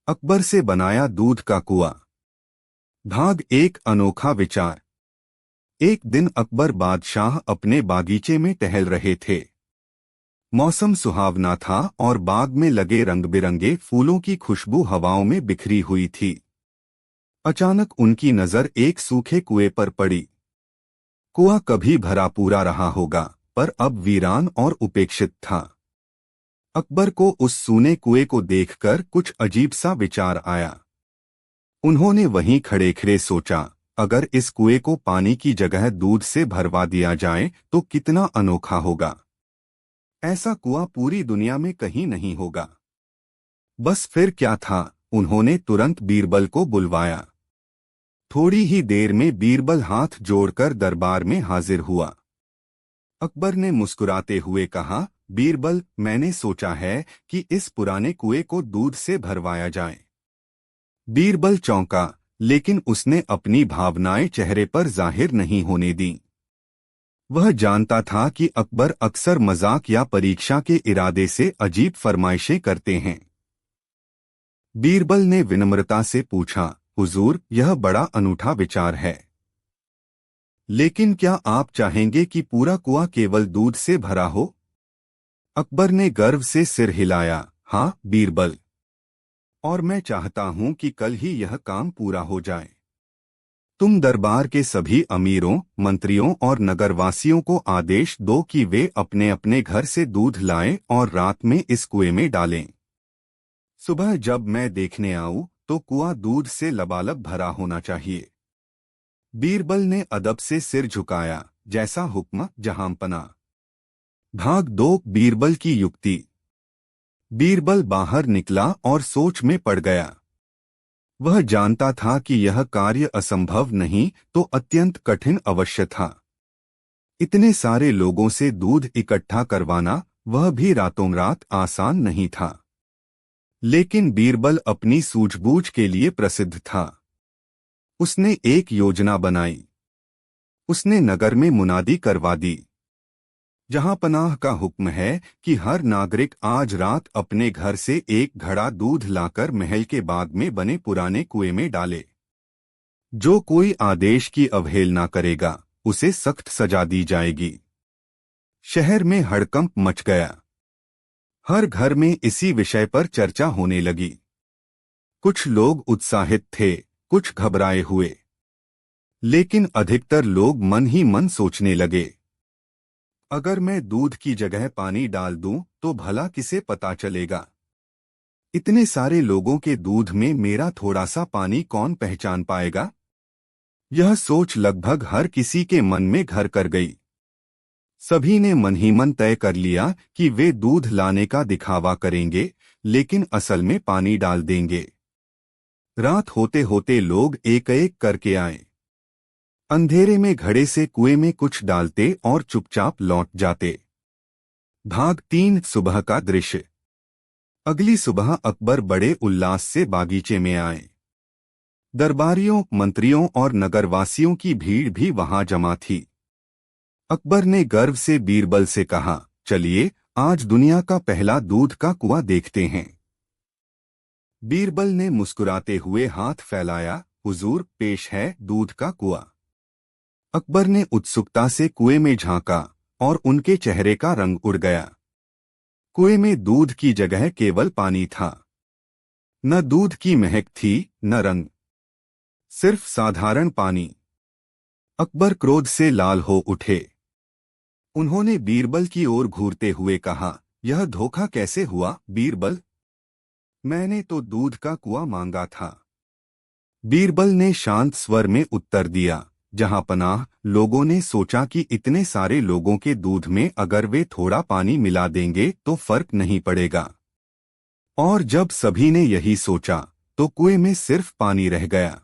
अकबर से बनाया दूध का कुआं। भाग एक अनोखा विचार। एक दिन अकबर बादशाह अपने बागीचे में टहल रहे थे। मौसम सुहावना था और बाग में लगे रंग बिरंगे फूलों की खुशबू हवाओं में बिखरी हुई थी। अचानक उनकी नजर एक सूखे कुएं पर पड़ी। कुआं कभी भरा पूरा रहा होगा, पर अब वीरान और उपेक्षित था। अकबर को उस सूने कुएं को देखकर कुछ अजीब सा विचार आया। उन्होंने वहीं खड़े खड़े सोचा, अगर इस कुएं को पानी की जगह दूध से भरवा दिया जाए तो कितना अनोखा होगा। ऐसा कुआं पूरी दुनिया में कहीं नहीं होगा। बस फिर क्या था, उन्होंने तुरंत बीरबल को बुलवाया। थोड़ी ही देर में बीरबल हाथ जोड़कर दरबार में हाजिर हुआ। अकबर ने मुस्कुराते हुए कहा, बीरबल, मैंने सोचा है कि इस पुराने कुएं को दूध से भरवाया जाए। बीरबल चौंका, लेकिन उसने अपनी भावनाएं चेहरे पर जाहिर नहीं होने दी। वह जानता था कि अकबर अक्सर मजाक या परीक्षा के इरादे से अजीब फरमाइशें करते हैं। बीरबल ने विनम्रता से पूछा, हुजूर, यह बड़ा अनूठा विचार है, लेकिन क्या आप चाहेंगे कि पूरा कुआं केवल दूध से भरा हो? अकबर ने गर्व से सिर हिलाया, हाँ बीरबल, और मैं चाहता हूं कि कल ही यह काम पूरा हो जाए। तुम दरबार के सभी अमीरों, मंत्रियों और नगरवासियों को आदेश दो कि वे अपने अपने घर से दूध लाएं और रात में इस कुएं में डालें। सुबह जब मैं देखने आऊं तो कुआं दूध से लबालब भरा होना चाहिए। बीरबल ने अदब से सिर झुकाया, जैसा हुक्म जहांपना। भाग दो, बीरबल की युक्ति। बीरबल बाहर निकला और सोच में पड़ गया। वह जानता था कि यह कार्य असंभव नहीं तो अत्यंत कठिन अवश्य था। इतने सारे लोगों से दूध इकट्ठा करवाना, वह भी रातों रात आसान नहीं था। लेकिन बीरबल अपनी सूझबूझ के लिए प्रसिद्ध था। उसने एक योजना बनाई। उसने नगर में मुनादी करवा दी, जहां पनाह का हुक्म है कि हर नागरिक आज रात अपने घर से एक घड़ा दूध लाकर महल के बाग में बने पुराने कुएं में डाले। जो कोई आदेश की अवहेलना करेगा, उसे सख्त सजा दी जाएगी। शहर में हड़कंप मच गया। हर घर में इसी विषय पर चर्चा होने लगी। कुछ लोग उत्साहित थे, कुछ घबराए हुए, लेकिन अधिकतर लोग मन ही मन सोचने लगे, अगर मैं दूध की जगह पानी डाल दूं तो भला किसे पता चलेगा? इतने सारे लोगों के दूध में मेरा थोड़ा सा पानी कौन पहचान पाएगा? यह सोच लगभग हर किसी के मन में घर कर गई। सभी ने मन ही मन तय कर लिया कि वे दूध लाने का दिखावा करेंगे, लेकिन असल में पानी डाल देंगे। रात होते होते लोग एक एक करके आए। अंधेरे में घड़े से कुएं में कुछ डालते और चुपचाप लौट जाते। भाग 3, सुबह का दृश्य। अगली सुबह अकबर बड़े उल्लास से बागीचे में आए। दरबारियों, मंत्रियों और नगरवासियों की भीड़ भी वहां जमा थी। अकबर ने गर्व से बीरबल से कहा, चलिए आज दुनिया का पहला दूध का कुआं देखते हैं। बीरबल ने मुस्कुराते हुए हाथ फैलाया, हुजूर, पेश है दूध का कुआं। अकबर ने उत्सुकता से कुएं में झांका और उनके चेहरे का रंग उड़ गया। कुएं में दूध की जगह केवल पानी था। न दूध की महक थी, न रंग, सिर्फ साधारण पानी। अकबर क्रोध से लाल हो उठे। उन्होंने बीरबल की ओर घूरते हुए कहा, यह धोखा कैसे हुआ बीरबल? मैंने तो दूध का कुआं मांगा था। बीरबल ने शांत स्वर में उत्तर दिया, जहां पनाह, लोगों ने सोचा कि इतने सारे लोगों के दूध में अगर वे थोड़ा पानी मिला देंगे तो फर्क नहीं पड़ेगा। और जब सभी ने यही सोचा तो कुएं में सिर्फ पानी रह गया।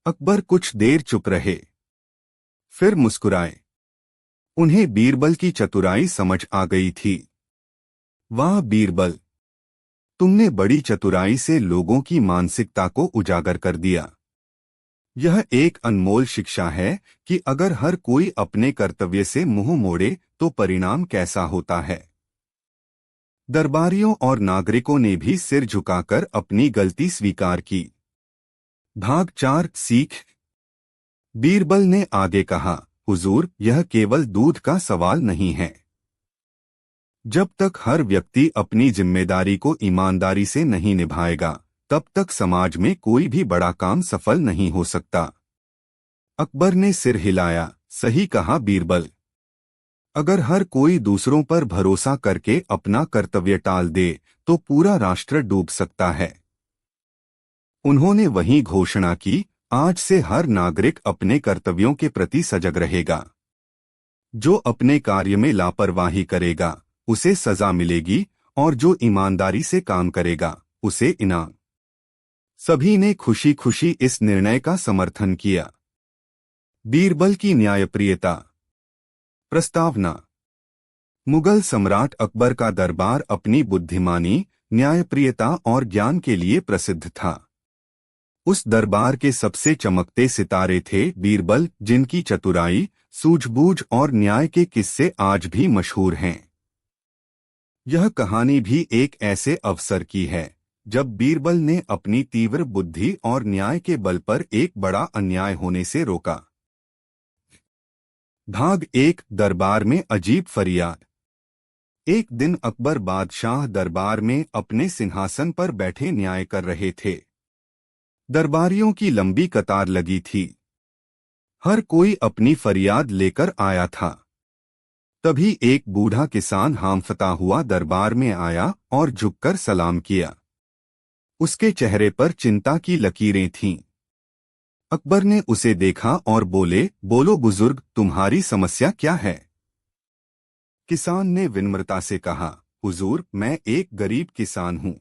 अकबर कुछ देर चुप रहे, फिर मुस्कुराए। उन्हें बीरबल की चतुराई समझ आ गई थी। वाह बीरबल, तुमने बड़ी चतुराई से लोगों की मानसिकता को उजागर कर दिया। यह एक अनमोल शिक्षा है कि अगर हर कोई अपने कर्तव्य से मुंह मोड़े तो परिणाम कैसा होता है। दरबारियों और नागरिकों ने भी सिर झुकाकर अपनी गलती स्वीकार की। भाग 4 सीख। बीरबल ने आगे कहा, हुजूर, यह केवल दूध का सवाल नहीं है। जब तक हर व्यक्ति अपनी जिम्मेदारी को ईमानदारी से नहीं निभाएगा, तब तक समाज में कोई भी बड़ा काम सफल नहीं हो सकता। अकबर ने सिर हिलाया। सही कहा बीरबल। अगर हर कोई दूसरों पर भरोसा करके अपना कर्तव्य टाल दे तो पूरा राष्ट्र डूब सकता है। उन्होंने वहीं घोषणा की, आज से हर नागरिक अपने कर्तव्यों के प्रति सजग रहेगा। जो अपने कार्य में लापरवाही करेगा उसे सजा मिलेगी और जो ईमानदारी से काम करेगा उसे इनाम। सभी ने खुशी खुशी इस निर्णय का समर्थन किया। बीरबल की न्यायप्रियता। प्रस्तावना। मुगल सम्राट अकबर का दरबार अपनी बुद्धिमानी, न्यायप्रियता और ज्ञान के लिए प्रसिद्ध था। उस दरबार के सबसे चमकते सितारे थे बीरबल, जिनकी चतुराई, सूझबूझ और न्याय के किस्से आज भी मशहूर हैं। यह कहानी भी एक ऐसे अवसर की है जब बीरबल ने अपनी तीव्र बुद्धि और न्याय के बल पर एक बड़ा अन्याय होने से रोका। भाग 1 दरबार में अजीब फरियाद। एक दिन अकबर बादशाह दरबार में अपने सिंहासन पर बैठे न्याय कर रहे थे। दरबारियों की लंबी कतार लगी थी। हर कोई अपनी फरियाद लेकर आया था। तभी एक बूढ़ा किसान हांफता हुआ दरबार में आया और झुककर सलाम किया। उसके चेहरे पर चिंता की लकीरें थीं। अकबर ने उसे देखा और बोले, बोलो बुजुर्ग, तुम्हारी समस्या क्या है? किसान ने विनम्रता से कहा, हुजूर, मैं एक गरीब किसान हूँ।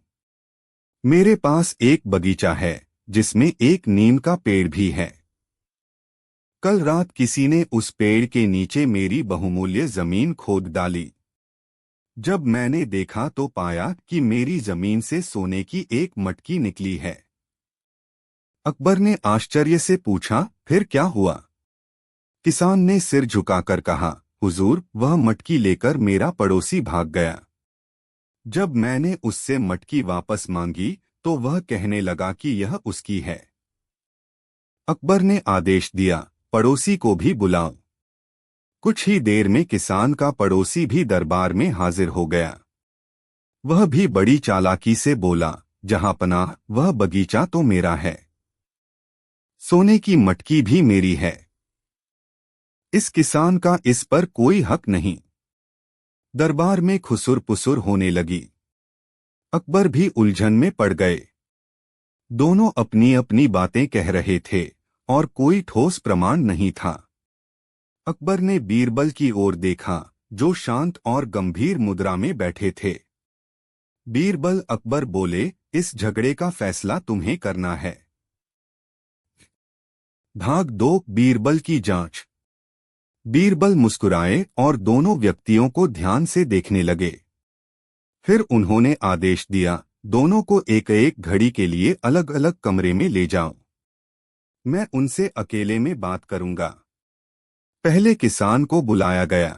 मेरे पास एक बगीचा है जिसमें एक नीम का पेड़ भी है। कल रात किसी ने उस पेड़ के नीचे मेरी बहुमूल्य जमीन खोद डाली। जब मैंने देखा तो पाया कि मेरी जमीन से सोने की एक मटकी निकली है। अकबर ने आश्चर्य से पूछा, फिर क्या हुआ? किसान ने सिर झुकाकर कहा, हुजूर, वह मटकी लेकर मेरा पड़ोसी भाग गया। जब मैंने उससे मटकी वापस मांगी तो वह कहने लगा कि यह उसकी है। अकबर ने आदेश दिया, पड़ोसी को भी बुलाओ। कुछ ही देर में किसान का पड़ोसी भी दरबार में हाजिर हो गया। वह भी बड़ी चालाकी से बोला, जहां पनाह, वह बगीचा तो मेरा है। सोने की मटकी भी मेरी है। इस किसान का इस पर कोई हक नहीं। दरबार में खुसुर पुसुर होने लगी। अकबर भी उलझन में पड़ गए। दोनों अपनी अपनी बातें कह रहे थे और कोई ठोस प्रमाण नहीं था। अकबर ने बीरबल की ओर देखा, जो शांत और गंभीर मुद्रा में बैठे थे। बीरबल, अकबर बोले, इस झगड़े का फैसला तुम्हें करना है। भाग 2 बीरबल की जांच। बीरबल मुस्कुराए और दोनों व्यक्तियों को ध्यान से देखने लगे। फिर उन्होंने आदेश दिया, दोनों को एक एक घड़ी के लिए अलग अलग कमरे में ले जाओ। मैं उनसे अकेले में बात करूंगा। पहले किसान को बुलाया गया।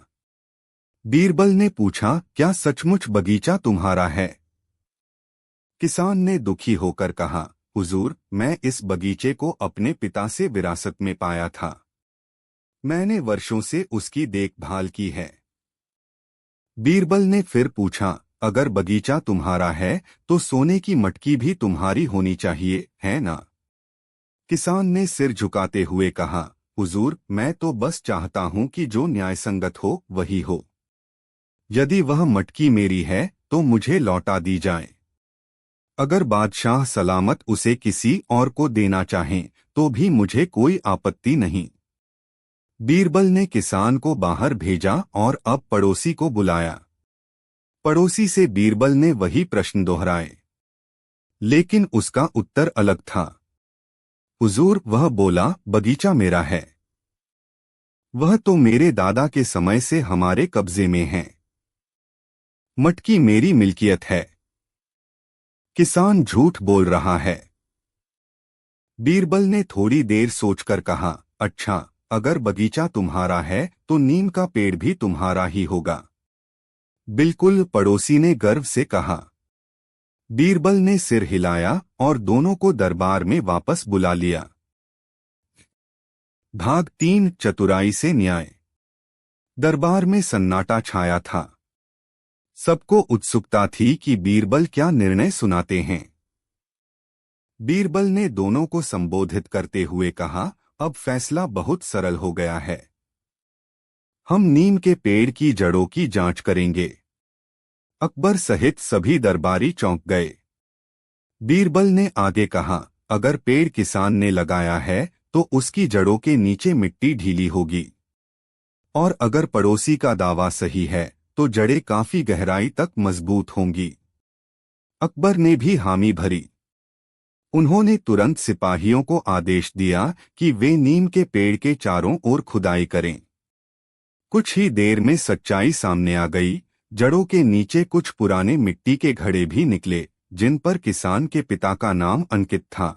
बीरबल ने पूछा, क्या सचमुच बगीचा तुम्हारा है? किसान ने दुखी होकर कहा, हुजूर, मैं इस बगीचे को अपने पिता से विरासत में पाया था। मैंने वर्षों से उसकी देखभाल की है। बीरबल ने फिर पूछा, अगर बगीचा तुम्हारा है तो सोने की मटकी भी तुम्हारी होनी चाहिए, है ना? किसान ने सिर झुकाते हुए कहा, हुजूर, मैं तो बस चाहता हूं कि जो न्यायसंगत हो वही हो। यदि वह मटकी मेरी है तो मुझे लौटा दी जाए। अगर बादशाह सलामत उसे किसी और को देना चाहें तो भी मुझे कोई आपत्ति नहीं। बीरबल ने किसान को बाहर भेजा और अब पड़ोसी को बुलाया। पड़ोसी से बीरबल ने वही प्रश्न दोहराए, लेकिन उसका उत्तर अलग था। हुजूर, वह बोला, बगीचा मेरा है। वह तो मेरे दादा के समय से हमारे कब्जे में है। मटकी मेरी मिल्कियत है। किसान झूठ बोल रहा है। बीरबल ने थोड़ी देर सोचकर कहा, अच्छा, अगर बगीचा तुम्हारा है तो नीम का पेड़ भी तुम्हारा ही होगा। बिल्कुल, पड़ोसी ने गर्व से कहा। बीरबल ने सिर हिलाया और दोनों को दरबार में वापस बुला लिया। भाग 3 चतुराई से न्याय। दरबार में सन्नाटा छाया था। सबको उत्सुकता थी कि बीरबल क्या निर्णय सुनाते हैं। बीरबल ने दोनों को संबोधित करते हुए कहा, अब फैसला बहुत सरल हो गया है। हम नीम के पेड़ की जड़ों की जांच करेंगे। अकबर सहित सभी दरबारी चौंक गए। बीरबल ने आगे कहा, अगर पेड़ किसान ने लगाया है तो उसकी जड़ों के नीचे मिट्टी ढीली होगी, और अगर पड़ोसी का दावा सही है तो जड़ें काफी गहराई तक मजबूत होंगी। अकबर ने भी हामी भरी। उन्होंने तुरंत सिपाहियों को आदेश दिया कि वे नीम के पेड़ के चारों ओर खुदाई करें। कुछ ही देर में सच्चाई सामने आ गई। जड़ों के नीचे कुछ पुराने मिट्टी के घड़े भी निकले, जिन पर किसान के पिता का नाम अंकित था।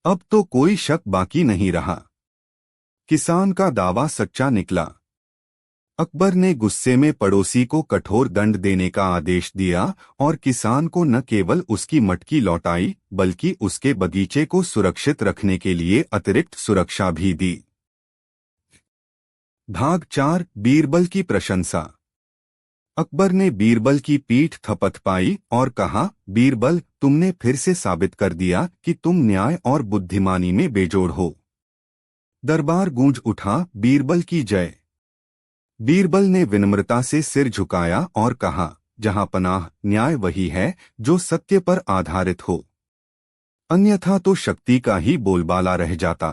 अब तो कोई शक बाकी नहीं रहा। किसान का दावा सच्चा निकला। अकबर ने गुस्से में पड़ोसी को कठोर दंड देने का आदेश दिया और किसान को न केवल उसकी मटकी लौटाई बल्कि उसके बगीचे को सुरक्षित रखने के लिए अतिरिक्त सुरक्षा भी दी। भाग 4 बीरबल की प्रशंसा। अकबर ने बीरबल की पीठ थपथपाई और कहा, बीरबल, तुमने फिर से साबित कर दिया कि तुम न्याय और बुद्धिमानी में बेजोड़ हो। दरबार गूंज उठा, बीरबल की जय। बीरबल ने विनम्रता से सिर झुकाया और कहा, जहां पनाह न्याय वही है जो सत्य पर आधारित हो, अन्यथा तो शक्ति का ही बोलबाला रह जाता।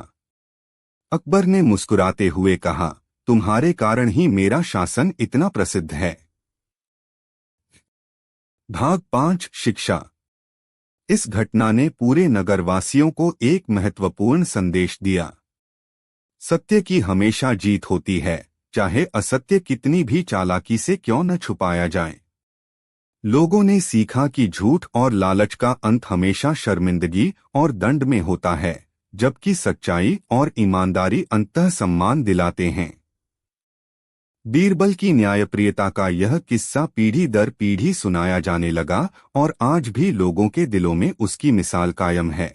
अकबर ने मुस्कुराते हुए कहा, तुम्हारे कारण ही मेरा शासन इतना प्रसिद्ध है। भाग 5 शिक्षा। इस घटना ने पूरे नगरवासियों को एक महत्वपूर्ण संदेश दिया। सत्य की हमेशा जीत होती है, चाहे असत्य कितनी भी चालाकी से क्यों न छुपाया जाए। लोगों ने सीखा कि झूठ और लालच का अंत हमेशा शर्मिंदगी और दंड में होता है, जबकि सच्चाई और ईमानदारी अंततः सम्मान दिलाते हैं। बीरबल की न्यायप्रियता का यह किस्सा पीढ़ी दर पीढ़ी सुनाया जाने लगा और आज भी लोगों के दिलों में उसकी मिसाल कायम है।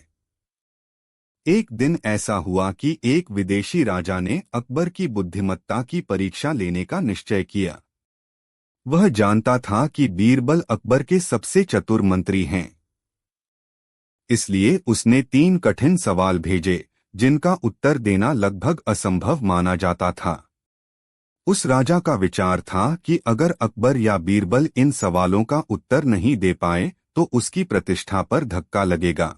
एक दिन ऐसा हुआ कि एक विदेशी राजा ने अकबर की बुद्धिमत्ता की परीक्षा लेने का निश्चय किया। वह जानता था कि बीरबल अकबर के सबसे चतुर मंत्री हैं। इसलिए उसने 3 कठिन सवाल भेजे, जिनका उत्तर देना लगभग असंभव माना जाता था। उस राजा का विचार था कि अगर अकबर या बीरबल इन सवालों का उत्तर नहीं दे पाए तो उसकी प्रतिष्ठा पर धक्का लगेगा।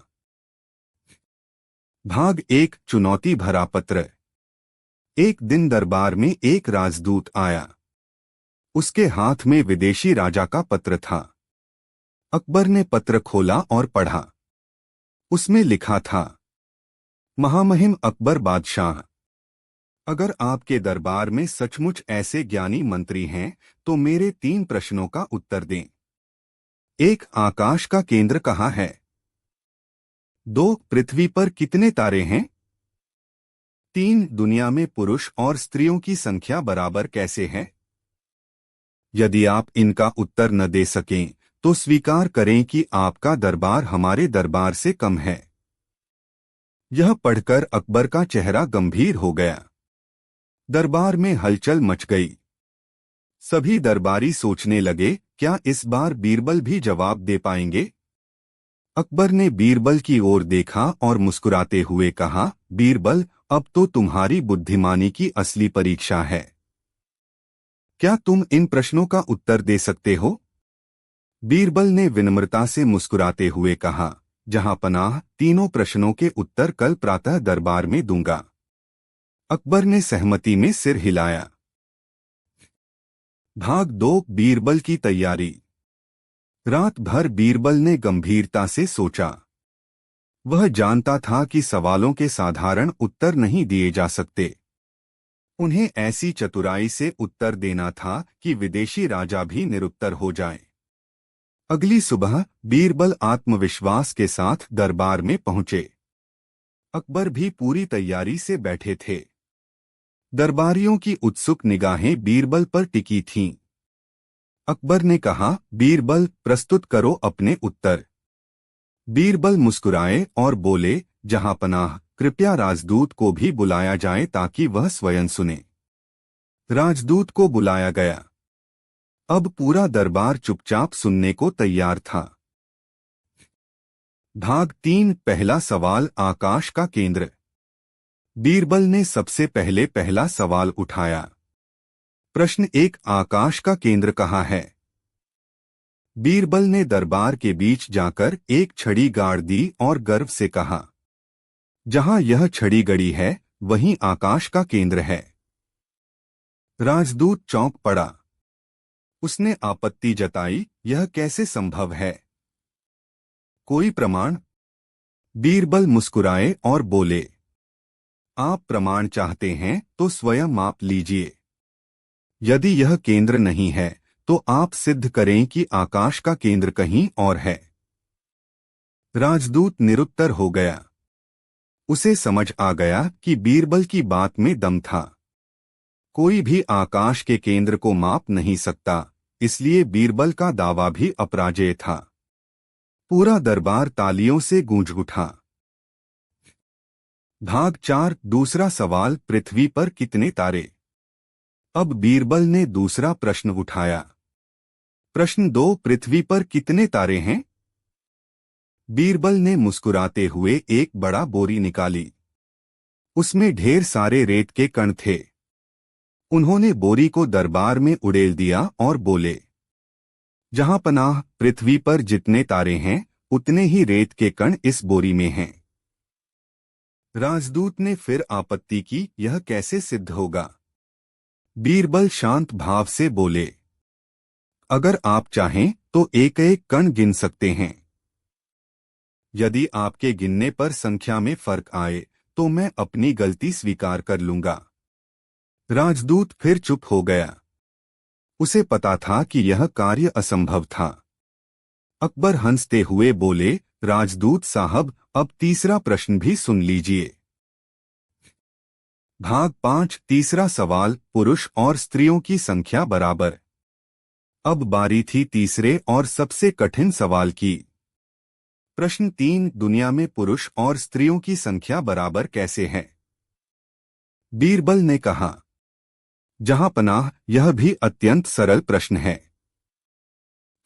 भाग 1 चुनौती भरा पत्र। एक दिन दरबार में एक राजदूत आया। उसके हाथ में विदेशी राजा का पत्र था। अकबर ने पत्र खोला और पढ़ा। उसमें लिखा था, महामहिम अकबर बादशाह, अगर आपके दरबार में सचमुच ऐसे ज्ञानी मंत्री हैं तो मेरे 3 प्रश्नों का उत्तर दें। 1 आकाश का केंद्र कहाँ है? 2 पृथ्वी पर कितने तारे हैं? 3 दुनिया में पुरुष और स्त्रियों की संख्या बराबर कैसे है? यदि आप इनका उत्तर न दे सकें तो स्वीकार करें कि आपका दरबार हमारे दरबार से कम है। यह पढ़कर अकबर का चेहरा गंभीर हो गया। दरबार में हलचल मच गई। सभी दरबारी सोचने लगे, क्या इस बार बीरबल भी जवाब दे पाएंगे? अकबर ने बीरबल की ओर देखा और मुस्कुराते हुए कहा, बीरबल, अब तो तुम्हारी बुद्धिमानी की असली परीक्षा है। क्या तुम इन प्रश्नों का उत्तर दे सकते हो? बीरबल ने विनम्रता से मुस्कुराते हुए कहा, जहां पनाह, तीनों प्रश्नों के उत्तर कल प्रातः दरबार में दूंगा। अकबर ने सहमति में सिर हिलाया। भाग 2 बीरबल की तैयारी। रात भर बीरबल ने गंभीरता से सोचा। वह जानता था कि सवालों के साधारण उत्तर नहीं दिए जा सकते। उन्हें ऐसी चतुराई से उत्तर देना था कि विदेशी राजा भी निरुत्तर हो जाए। अगली सुबह बीरबल आत्मविश्वास के साथ दरबार में पहुंचे। अकबर भी पूरी तैयारी से बैठे थे। दरबारियों की उत्सुक निगाहें बीरबल पर टिकी थीं। अकबर ने कहा, बीरबल प्रस्तुत करो अपने उत्तर। बीरबल मुस्कुराए और बोले, जहांपनाह, कृपया राजदूत को भी बुलाया जाए ताकि वह स्वयं सुने। राजदूत को बुलाया गया। अब पूरा दरबार चुपचाप सुनने को तैयार था। भाग 3 पहला सवाल, आकाश का केंद्र। बीरबल ने सबसे पहले पहला सवाल उठाया। प्रश्न 1, आकाश का केंद्र कहाँ है? बीरबल ने दरबार के बीच जाकर एक छड़ी गाड़ दी और गर्व से कहा, जहां यह छड़ी गड़ी है वहीं आकाश का केंद्र है। राजदूत चौंक पड़ा। उसने आपत्ति जताई, यह कैसे संभव है? कोई प्रमाण? बीरबल मुस्कुराए और बोले, आप प्रमाण चाहते हैं तो स्वयं माप लीजिए। यदि यह केंद्र नहीं है तो आप सिद्ध करें कि आकाश का केंद्र कहीं और है। राजदूत निरुत्तर हो गया। उसे समझ आ गया कि बीरबल की बात में दम था। कोई भी आकाश के केंद्र को माप नहीं सकता, इसलिए बीरबल का दावा भी अपराजेय था। पूरा दरबार तालियों से गूंज उठा। भाग 4 दूसरा सवाल, पृथ्वी पर कितने तारे? अब बीरबल ने दूसरा प्रश्न उठाया। प्रश्न 2, पृथ्वी पर कितने तारे हैं? बीरबल ने मुस्कुराते हुए एक बड़ा बोरी निकाली। उसमें ढेर सारे रेत के कण थे। उन्होंने बोरी को दरबार में उड़ेल दिया और बोले, जहांपनाह, पृथ्वी पर जितने तारे हैं उतने ही रेत के कण इस बोरी में हैं। राजदूत ने फिर आपत्ति की, यह कैसे सिद्ध होगा? बीरबल शांत भाव से बोले, अगर आप चाहें तो एक एक कण गिन सकते हैं। यदि आपके गिनने पर संख्या में फर्क आए तो मैं अपनी गलती स्वीकार कर लूंगा। राजदूत फिर चुप हो गया। उसे पता था कि यह कार्य असंभव था। अकबर हंसते हुए बोले, राजदूत साहब, अब तीसरा प्रश्न भी सुन लीजिए। भाग 5 तीसरा सवाल, पुरुष और स्त्रियों की संख्या बराबर। अब बारी थी तीसरे और सबसे कठिन सवाल की। प्रश्न 3, दुनिया में पुरुष और स्त्रियों की संख्या बराबर कैसे है? बीरबल ने कहा, जहांपनाह, यह भी अत्यंत सरल प्रश्न है।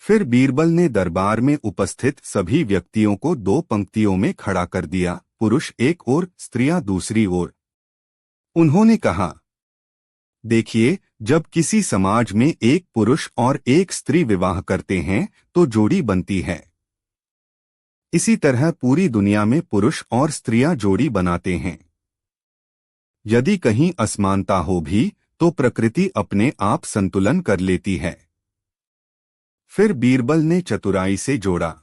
फिर बीरबल ने दरबार में उपस्थित सभी व्यक्तियों को 2 पंक्तियों में खड़ा कर दिया, पुरुष एक ओर, स्त्रियां दूसरी ओर। उन्होंने कहा, देखिए, जब किसी समाज में एक पुरुष और एक स्त्री विवाह करते हैं तो जोड़ी बनती है। इसी तरह पूरी दुनिया में पुरुष और स्त्रियां जोड़ी बनाते हैं। यदि कहीं असमानता हो भी तो प्रकृति अपने आप संतुलन कर लेती है। फिर बीरबल ने चतुराई से जोड़ा,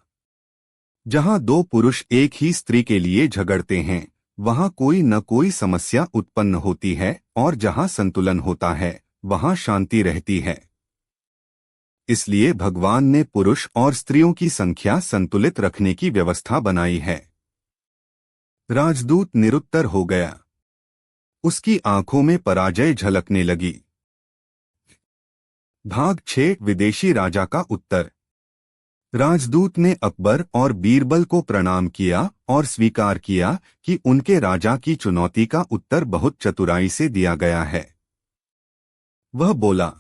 जहां 2 पुरुष एक ही स्त्री के लिए झगड़ते हैं वहां कोई न कोई समस्या उत्पन्न होती है, और जहां संतुलन होता है वहां शांति रहती है। इसलिए भगवान ने पुरुष और स्त्रियों की संख्या संतुलित रखने की व्यवस्था बनाई है। राजदूत निरुत्तर हो गया। उसकी आंखों में पराजय झलकने लगी। भाग 6 विदेशी राजा का उत्तर। राजदूत ने अकबर और बीरबल को प्रणाम किया और स्वीकार किया कि उनके राजा की चुनौती का उत्तर बहुत चतुराई से दिया गया है। वह बोला,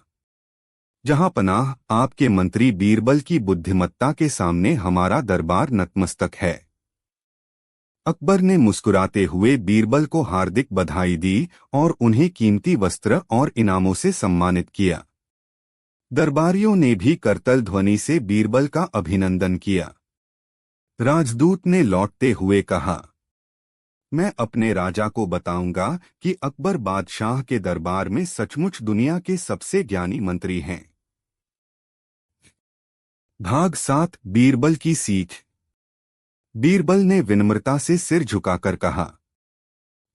जहांपनाह, आपके मंत्री बीरबल की बुद्धिमत्ता के सामने हमारा दरबार नतमस्तक है। अकबर ने मुस्कुराते हुए बीरबल को हार्दिक बधाई दी और उन्हें कीमती वस्त्र और इनामों से सम्मानित किया। दरबारियों ने भी करतल ध्वनि से बीरबल का अभिनंदन किया। राजदूत ने लौटते हुए कहा, मैं अपने राजा को बताऊंगा कि अकबर बादशाह के दरबार में सचमुच दुनिया के सबसे ज्ञानी मंत्री हैं। भाग 7 बीरबल की सीख। बीरबल ने विनम्रता से सिर झुकाकर कहा,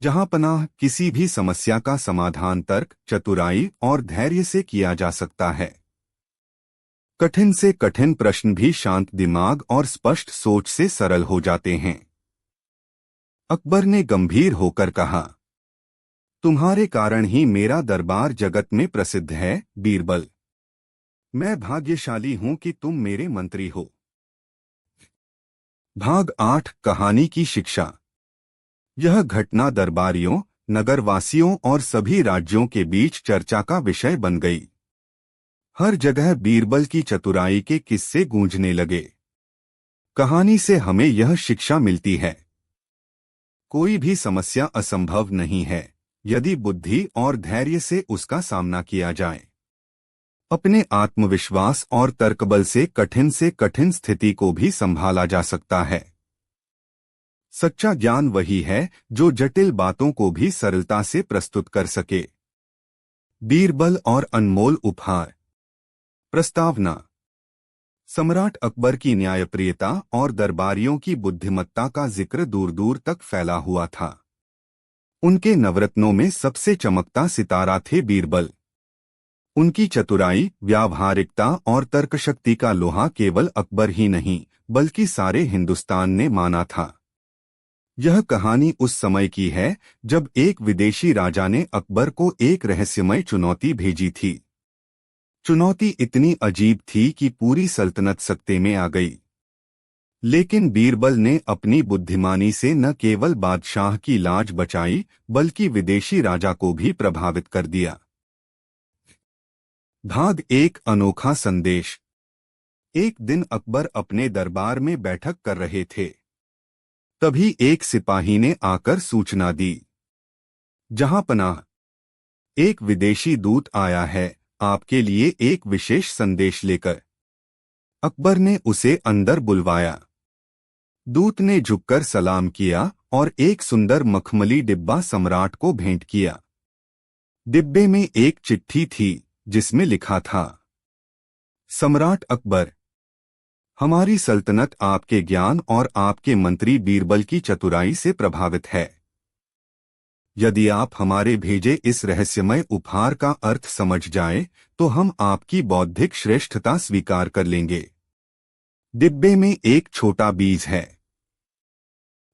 जहांपनाह, किसी भी समस्या का समाधान तर्क, चतुराई और धैर्य से किया जा सकता है। कठिन से कठिन प्रश्न भी शांत दिमाग और स्पष्ट सोच से सरल हो जाते हैं। अकबर ने गंभीर होकर कहा, तुम्हारे कारण ही मेरा दरबार जगत में प्रसिद्ध है, बीरबल। मैं भाग्यशाली हूं कि तुम मेरे मंत्री हो। भाग 8 कहानी की शिक्षा। यह घटना दरबारियों, नगरवासियों और सभी राज्यों के बीच चर्चा का विषय बन गई। हर जगह बीरबल की चतुराई के किस्से गूंजने लगे। कहानी से हमें यह शिक्षा मिलती है, कोई भी समस्या असंभव नहीं है यदि बुद्धि और धैर्य से उसका सामना किया जाए। अपने आत्मविश्वास और तर्कबल से कठिन स्थिति को भी संभाला जा सकता है। सच्चा ज्ञान वही है जो जटिल बातों को भी सरलता से प्रस्तुत कर सके। बीरबल और अनमोल उपहार। प्रस्तावना। सम्राट अकबर की न्यायप्रियता और दरबारियों की बुद्धिमत्ता का जिक्र दूर दूर तक फैला हुआ था। उनके नवरत्नों में सबसे चमकता सितारा थे बीरबल। उनकी चतुराई, व्यावहारिकता और तर्कशक्ति का लोहा केवल अकबर ही नहीं बल्कि सारे हिंदुस्तान ने माना था। यह कहानी उस समय की है जब एक विदेशी राजा ने अकबर को एक रहस्यमय चुनौती भेजी थी। चुनौती इतनी अजीब थी कि पूरी सल्तनत सकते में आ गई। लेकिन बीरबल ने अपनी बुद्धिमानी से न केवल बादशाह की लाज बचाई बल्कि विदेशी राजा को भी प्रभावित कर दिया। भाग 1 अनोखा संदेश। एक दिन अकबर अपने दरबार में बैठक कर रहे थे। तभी एक सिपाही ने आकर सूचना दी, जहांपनाह, एक विदेशी दूत आया है आपके लिए एक विशेष संदेश लेकर। अकबर ने उसे अंदर बुलवाया। दूत ने झुककर सलाम किया और एक सुंदर मखमली डिब्बा सम्राट को भेंट किया। डिब्बे में एक चिट्ठी थी जिसमें लिखा था, सम्राट अकबर, हमारी सल्तनत आपके ज्ञान और आपके मंत्री बीरबल की चतुराई से प्रभावित है। यदि आप हमारे भेजे इस रहस्यमय उपहार का अर्थ समझ जाएं, तो हम आपकी बौद्धिक श्रेष्ठता स्वीकार कर लेंगे। डिब्बे में एक छोटा बीज है।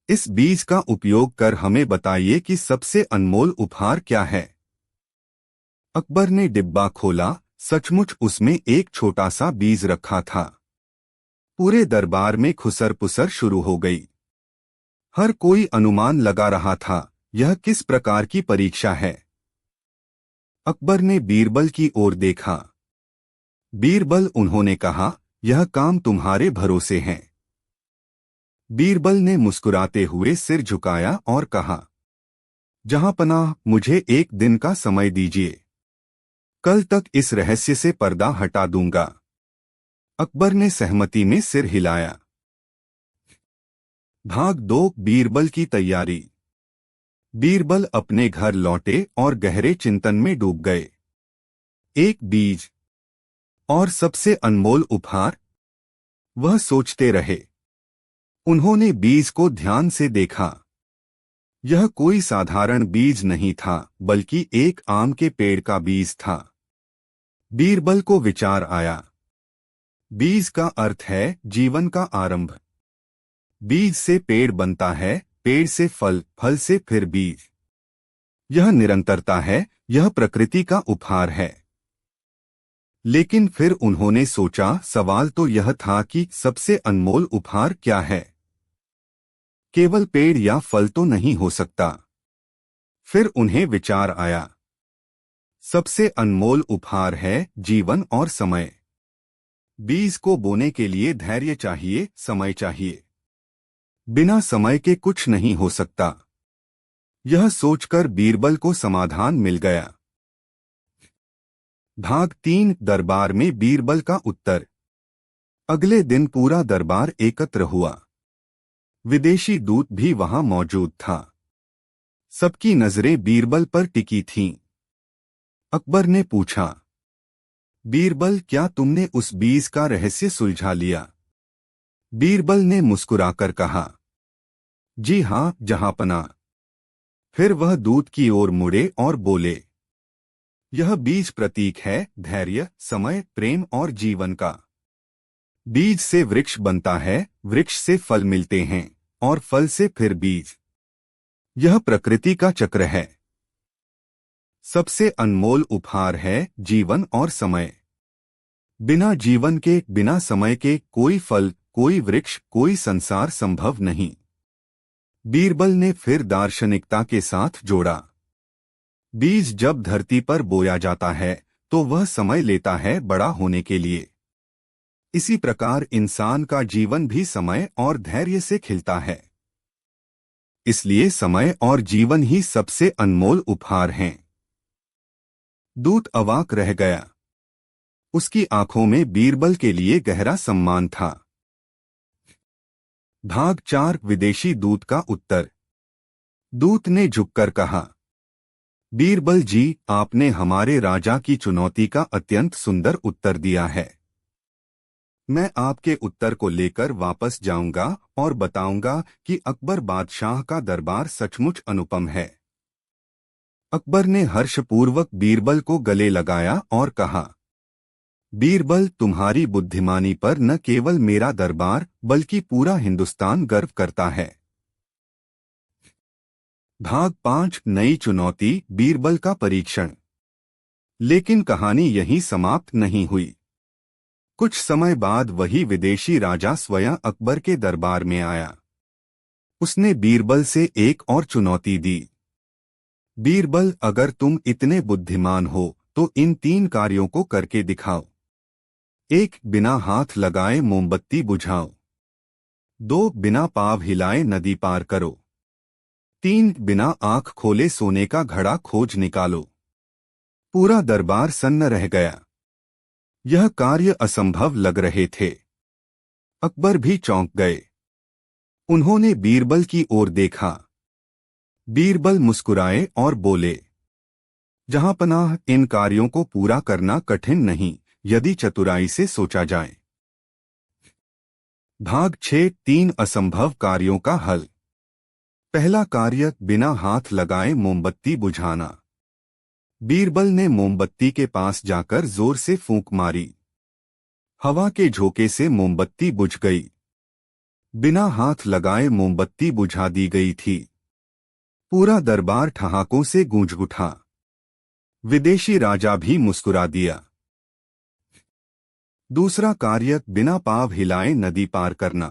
इस बीज का उपयोग कर हमें बताइए कि सबसे अनमोल उपहार क्या है। अकबर ने डिब्बा खोला। सचमुच उसमें एक छोटा सा बीज रखा था। पूरे दरबार में खुसर पुसर शुरू हो गई। हर कोई अनुमान लगा रहा था यह किस प्रकार की परीक्षा है। अकबर ने बीरबल की ओर देखा। बीरबल, उन्होंने कहा, यह काम तुम्हारे भरोसे है। बीरबल ने मुस्कुराते हुए सिर झुकाया और कहा, जहांपनाह, मुझे एक दिन का समय दीजिए। कल तक इस रहस्य से पर्दा हटा दूंगा। अकबर ने सहमति में सिर हिलाया। भाग 2 बीरबल की तैयारी। बीरबल अपने घर लौटे और गहरे चिंतन में डूब गए। एक बीज और सबसे अनमोल उपहार, वह सोचते रहे। उन्होंने बीज को ध्यान से देखा। यह कोई साधारण बीज नहीं था बल्कि एक आम के पेड़ का बीज था। बीरबल को विचार आया, बीज का अर्थ है जीवन का आरंभ। बीज से पेड़ बनता है, पेड़ से फल, फल से फिर बीज। यह निरंतरता है, यह प्रकृति का उपहार है। लेकिन फिर उन्होंने सोचा, सवाल तो यह था कि सबसे अनमोल उपहार क्या है। केवल पेड़ या फल तो नहीं हो सकता। फिर उन्हें विचार आया, सबसे अनमोल उपहार है जीवन और समय। बीज को बोने के लिए धैर्य चाहिए, समय चाहिए। बिना समय के कुछ नहीं हो सकता। यह सोचकर बीरबल को समाधान मिल गया। भाग 3 दरबार में बीरबल का उत्तर। अगले दिन पूरा दरबार एकत्र हुआ। विदेशी दूत भी वहां मौजूद था। सबकी नजरें बीरबल पर टिकी थीं। अकबर ने पूछा, बीरबल, क्या तुमने उस बीज का रहस्य सुलझा लिया? बीरबल ने मुस्कुराकर कहा, जी हां जहांपनाह। फिर वह दूत की ओर मुड़े और बोले, यह बीज प्रतीक है धैर्य, समय, प्रेम और जीवन का। बीज से वृक्ष बनता है, वृक्ष से फल मिलते हैं और फल से फिर बीज। यह प्रकृति का चक्र है। सबसे अनमोल उपहार है जीवन और समय। बिना जीवन के, बिना समय के कोई फल, कोई वृक्ष, कोई संसार संभव नहीं। बीरबल ने फिर दार्शनिकता के साथ जोड़ा। बीज जब धरती पर बोया जाता है तो वह समय लेता है बड़ा होने के लिए। इसी प्रकार इंसान का जीवन भी समय और धैर्य से खिलता है। इसलिए समय और जीवन ही सबसे अनमोल उपहार हैं। दूत अवाक रह गया। उसकी आंखों में बीरबल के लिए गहरा सम्मान था। भाग 4 विदेशी दूत का उत्तर। दूत ने झुककर कहा, बीरबल जी, आपने हमारे राजा की चुनौती का अत्यंत सुंदर उत्तर दिया है। मैं आपके उत्तर को लेकर वापस जाऊंगा और बताऊंगा कि अकबर बादशाह का दरबार सचमुच अनुपम है। अकबर ने हर्षपूर्वक बीरबल को गले लगाया और कहा, बीरबल, तुम्हारी बुद्धिमानी पर न केवल मेरा दरबार बल्कि पूरा हिंदुस्तान गर्व करता है। भाग 5 नई चुनौती, बीरबल का परीक्षण। लेकिन कहानी यहीं समाप्त नहीं हुई। कुछ समय बाद वही विदेशी राजा स्वयं अकबर के दरबार में आया। उसने बीरबल से एक और चुनौती दी। बीरबल, अगर तुम इतने बुद्धिमान हो तो इन 3 कार्यों को करके दिखाओ। 1. बिना हाथ लगाए मोमबत्ती बुझाओ। 2. बिना पाँव हिलाए नदी पार करो। 3. बिना आंख खोले सोने का घड़ा खोज निकालो। पूरा दरबार सन्न रह गया। यह कार्य असंभव लग रहे थे। अकबर भी चौंक गए। उन्होंने बीरबल की ओर देखा। बीरबल मुस्कुराए और बोले, जहांपनाह, इन कार्यों को पूरा करना कठिन नहीं यदि चतुराई से सोचा जाए। भाग 6 3 असंभव कार्यों का हल। पहला कार्य, बिना हाथ लगाए मोमबत्ती बुझाना। बीरबल ने मोमबत्ती के पास जाकर जोर से फूंक मारी। हवा के झोंके से मोमबत्ती बुझ गई। बिना हाथ लगाए मोमबत्ती बुझा दी गई थी। पूरा दरबार ठहाकों से गूंज उठा। विदेशी राजा भी मुस्कुरा दिया। दूसरा कार्य, बिना पाँव हिलाए नदी पार करना।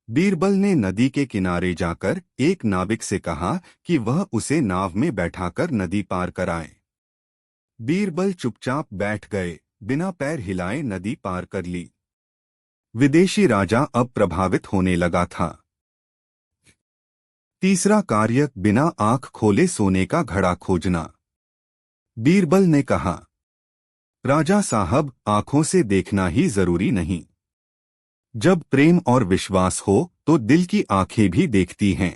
बीरबल ने नदी के किनारे जाकर एक नाविक से कहा कि वह उसे नाव में बैठाकर नदी पार कराए। बीरबल चुपचाप बैठ गए, बिना पैर हिलाए नदी पार कर ली। विदेशी राजा अब प्रभावित होने लगा था। तीसरा कार्य, बिना आंख खोले सोने का घड़ा खोजना। बीरबल ने कहा, राजा साहब, आंखों से देखना ही जरूरी नहीं। जब प्रेम और विश्वास हो तो दिल की आंखें भी देखती हैं।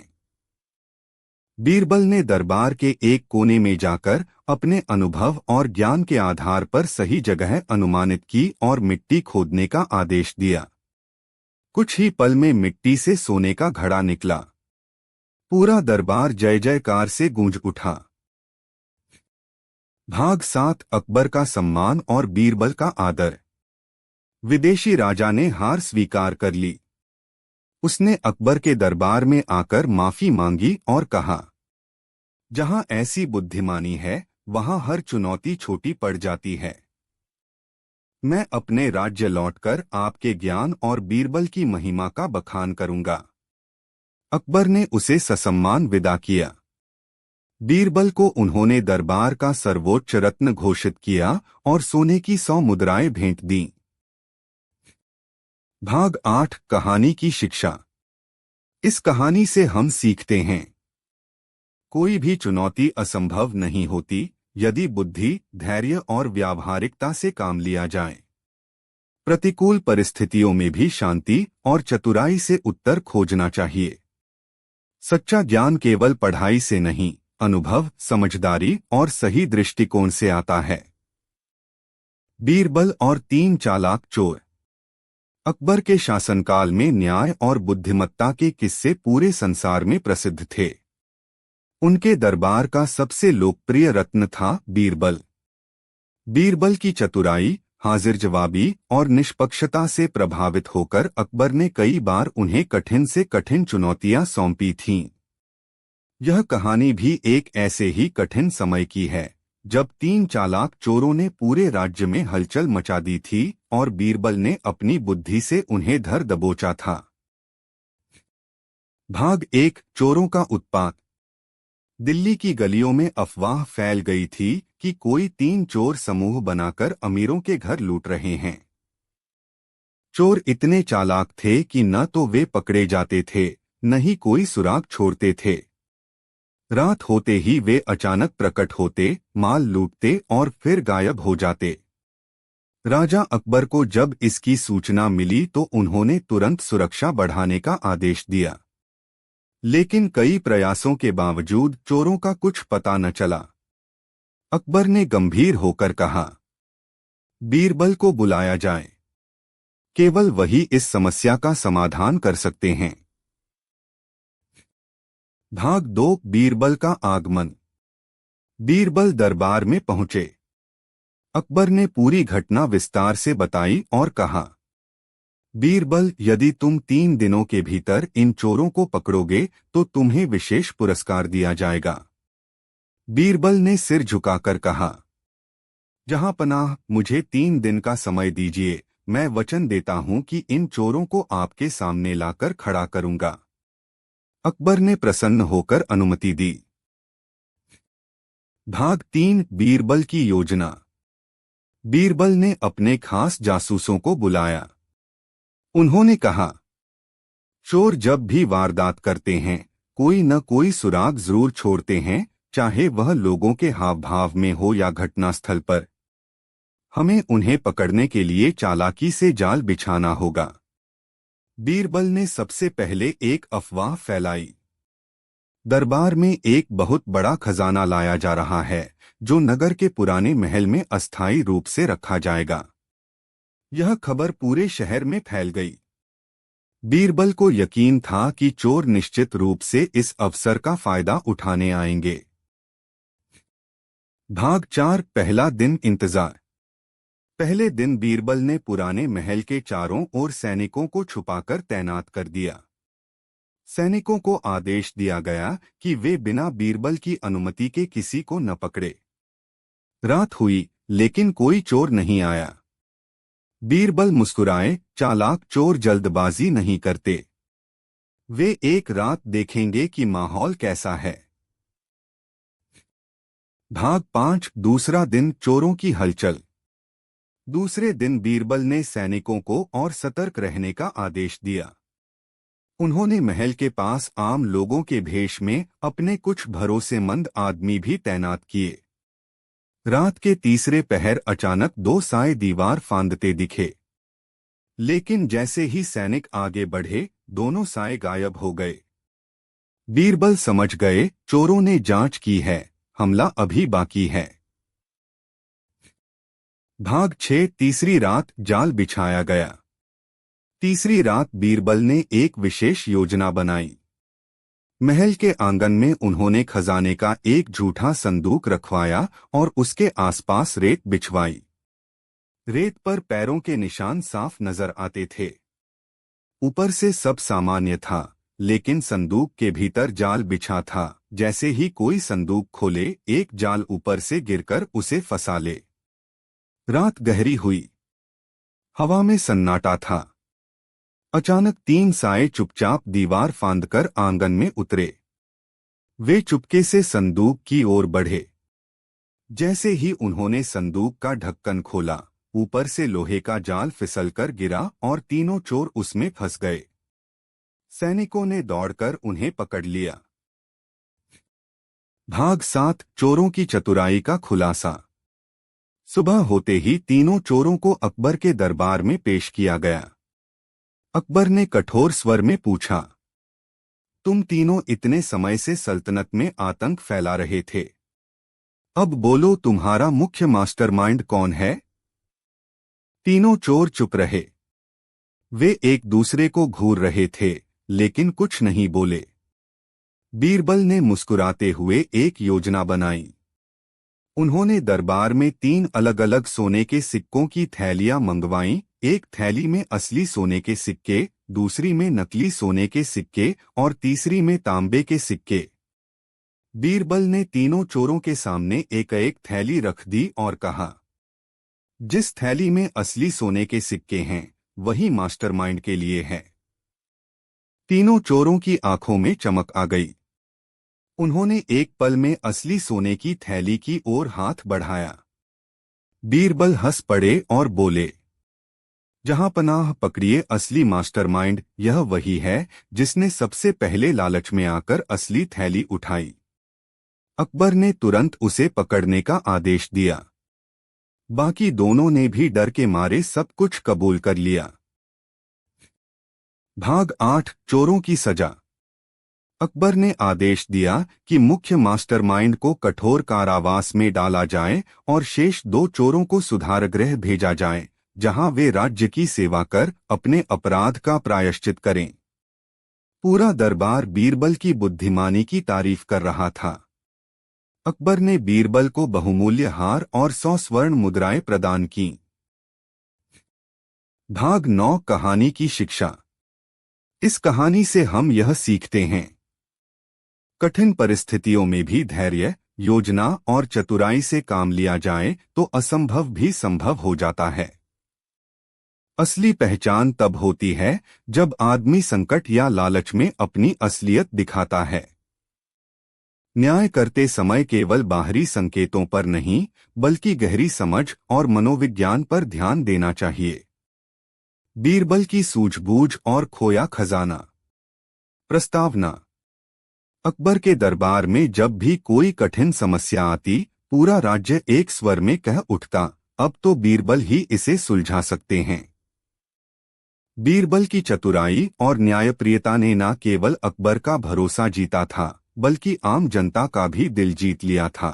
बीरबल ने दरबार के एक कोने में जाकर अपने अनुभव और ज्ञान के आधार पर सही जगह अनुमानित की और मिट्टी खोदने का आदेश दिया। कुछ ही पल में मिट्टी से सोने का घड़ा निकला। पूरा दरबार जय जयकार से गूंज उठा। भाग 7 अकबर का सम्मान और बीरबल का आदर। विदेशी राजा ने हार स्वीकार कर ली। उसने अकबर के दरबार में आकर माफी मांगी और कहा, जहां ऐसी बुद्धिमानी है वहां हर चुनौती छोटी पड़ जाती है। मैं अपने राज्य लौटकर आपके ज्ञान और बीरबल की महिमा का बखान करूंगा। अकबर ने उसे ससम्मान विदा किया। बीरबल को उन्होंने दरबार का सर्वोच्च रत्न घोषित किया और सोने की 100 मुद्राएं भेंट दीं। भाग 8 कहानी की शिक्षा। इस कहानी से हम सीखते हैं, कोई भी चुनौती असंभव नहीं होती यदि बुद्धि, धैर्य और व्यावहारिकता से काम लिया जाए। प्रतिकूल परिस्थितियों में भी शांति और चतुराई से उत्तर खोजना चाहिए। सच्चा ज्ञान केवल पढ़ाई से नहीं, अनुभव, समझदारी और सही दृष्टिकोण से आता है। बीरबल और 3 चालाक चोर। अकबर के शासनकाल में न्याय और बुद्धिमत्ता के किस्से पूरे संसार में प्रसिद्ध थे। उनके दरबार का सबसे लोकप्रिय रत्न था बीरबल। बीरबल की चतुराई, हाजिर जवाबी और निष्पक्षता से प्रभावित होकर अकबर ने कई बार उन्हें कठिन से कठिन चुनौतियां सौंपी थीं। यह कहानी भी एक ऐसे ही कठिन समय की है जब 3 चालाक चोरों ने पूरे राज्य में हलचल मचा दी थी और बीरबल ने अपनी बुद्धि से उन्हें धर दबोचा था। भाग 1 चोरों का उत्पात। दिल्ली की गलियों में अफवाह फैल गई थी कि कोई 3 चोर समूह बनाकर अमीरों के घर लूट रहे हैं। चोर इतने चालाक थे कि न तो वे पकड़े जाते थे, न ही कोई सुराग छोड़ते थे। रात होते ही वे अचानक प्रकट होते, माल लूटते और फिर गायब हो जाते। राजा अकबर को जब इसकी सूचना मिली तो उन्होंने तुरंत सुरक्षा बढ़ाने का आदेश दिया। लेकिन कई प्रयासों के बावजूद चोरों का कुछ पता न चला। अकबर ने गंभीर होकर कहा, बीरबल को बुलाया जाए। केवल वही इस समस्या का समाधान कर सकते हैं। भाग 2 बीरबल का आगमन। बीरबल दरबार में पहुंचे। अकबर ने पूरी घटना विस्तार से बताई और कहा, बीरबल, यदि तुम 3 दिनों के भीतर इन चोरों को पकड़ोगे तो तुम्हें विशेष पुरस्कार दिया जाएगा। बीरबल ने सिर झुकाकर कहा, जहांपनाह, मुझे 3 दिन का समय दीजिए। मैं वचन देता हूं कि इन चोरों को आपके सामने लाकर खड़ा करूंगा। अकबर ने प्रसन्न होकर अनुमति दी। भाग 3 बीरबल की योजना। बीरबल ने अपने खास जासूसों को बुलाया। उन्होंने कहा, चोर जब भी वारदात करते हैं कोई न कोई सुराग जरूर छोड़ते हैं, चाहे वह लोगों के हाव भाव में हो या घटनास्थल पर। हमें उन्हें पकड़ने के लिए चालाकी से जाल बिछाना होगा। बीरबल ने सबसे पहले एक अफवाह फैलाई। दरबार में एक बहुत बड़ा खजाना लाया जा रहा है जो नगर के पुराने महल में अस्थायी रूप से रखा जाएगा। यह खबर पूरे शहर में फैल गई। बीरबल को यकीन था कि चोर निश्चित रूप से इस अवसर का फायदा उठाने आएंगे। भाग 4 पहला दिन इंतजार। पहले दिन बीरबल ने पुराने महल के चारों ओर सैनिकों को छुपाकर तैनात कर दिया। सैनिकों को आदेश दिया गया कि वे बिना बीरबल की अनुमति के किसी को न पकड़े। रात हुई लेकिन कोई चोर नहीं आया। बीरबल मुस्कुराए, चालाक चोर जल्दबाजी नहीं करते। वे एक रात देखेंगे कि माहौल कैसा है। भाग 5 दूसरा दिन चोरों की हलचल। दूसरे दिन बीरबल ने सैनिकों को और सतर्क रहने का आदेश दिया। उन्होंने महल के पास आम लोगों के भेष में अपने कुछ भरोसेमंद आदमी भी तैनात किए। रात के तीसरे पहर अचानक 2 साए दीवार फांदते दिखे। लेकिन जैसे ही सैनिक आगे बढ़े, दोनों साए गायब हो गए। बीरबल समझ गए, चोरों ने जांच की है, हमला अभी बाकी है। भाग 6 तीसरी रात जाल बिछाया गया। तीसरी रात बीरबल ने एक विशेष योजना बनाई। महल के आंगन में उन्होंने खजाने का एक झूठा संदूक रखवाया और उसके आसपास रेत बिछवाई। रेत पर पैरों के निशान साफ नजर आते थे। ऊपर से सब सामान्य था, लेकिन संदूक के भीतर जाल बिछा था। जैसे ही कोई संदूक खोले, एक जाल ऊपर से गिरकर उसे फंसा ले। रात गहरी हुई। हवा में सन्नाटा था। अचानक 3 साए चुपचाप दीवार फांदकर आंगन में उतरे। वे चुपके से संदूक की ओर बढ़े। जैसे ही उन्होंने संदूक का ढक्कन खोला, ऊपर से लोहे का जाल फिसलकर गिरा और तीनों चोर उसमें फंस गए। सैनिकों ने दौड़कर उन्हें पकड़ लिया। भाग 7 चोरों की चतुराई का खुलासा। सुबह होते ही तीनों चोरों को अकबर के दरबार में पेश किया गया। अकबर ने कठोर स्वर में पूछा, तुम तीनों इतने समय से सल्तनत में आतंक फैला रहे थे। अब बोलो, तुम्हारा मुख्य मास्टरमाइंड कौन है? तीनों चोर चुप रहे। वे एक दूसरे को घूर रहे थे, लेकिन कुछ नहीं बोले। बीरबल ने मुस्कुराते हुए एक योजना बनाई। उन्होंने दरबार में 3 अलग अलग सोने के सिक्कों की थैलियां मंगवाईं। एक थैली में असली सोने के सिक्के, दूसरी में नकली सोने के सिक्के और तीसरी में तांबे के सिक्के। बीरबल ने तीनों चोरों के सामने एक एक थैली रख दी और कहा, जिस थैली में असली सोने के सिक्के हैं वही मास्टरमाइंड के लिए है। तीनों चोरों की आंखों में चमक आ गई। उन्होंने एक पल में असली सोने की थैली की ओर हाथ बढ़ाया। बीरबल हंस पड़े और बोले, जहां पनाह पकड़िए असली मास्टरमाइंड यह वही है जिसने सबसे पहले लालच में आकर असली थैली उठाई। अकबर ने तुरंत उसे पकड़ने का आदेश दिया। बाकी दोनों ने भी डर के मारे सब कुछ कबूल कर लिया। भाग 8 चोरों की सजा। अकबर ने आदेश दिया कि मुख्य मास्टरमाइंड को कठोर कारावास में डाला जाए और शेष 2 चोरों को सुधारगृह भेजा जाए, जहां वे राज्य की सेवा कर अपने अपराध का प्रायश्चित करें। पूरा दरबार बीरबल की बुद्धिमानी की तारीफ कर रहा था। अकबर ने बीरबल को बहुमूल्य हार और 100 स्वर्ण मुद्राएं प्रदान की। भाग 9 कहानी की शिक्षा। इस कहानी से हम यह सीखते हैं, कठिन परिस्थितियों में भी धैर्य, योजना और चतुराई से काम लिया जाए तो असंभव भी संभव हो जाता है। असली पहचान तब होती है जब आदमी संकट या लालच में अपनी असलियत दिखाता है। न्याय करते समय केवल बाहरी संकेतों पर नहीं बल्कि गहरी समझ और मनोविज्ञान पर ध्यान देना चाहिए। बीरबल की सूझबूझ और खोया खजाना। प्रस्तावना। अकबर के दरबार में जब भी कोई कठिन समस्या आती, पूरा राज्य एक स्वर में कह उठता, अब तो बीरबल ही इसे सुलझा सकते हैं। बीरबल की चतुराई और न्यायप्रियता ने न केवल अकबर का भरोसा जीता था बल्कि आम जनता का भी दिल जीत लिया था।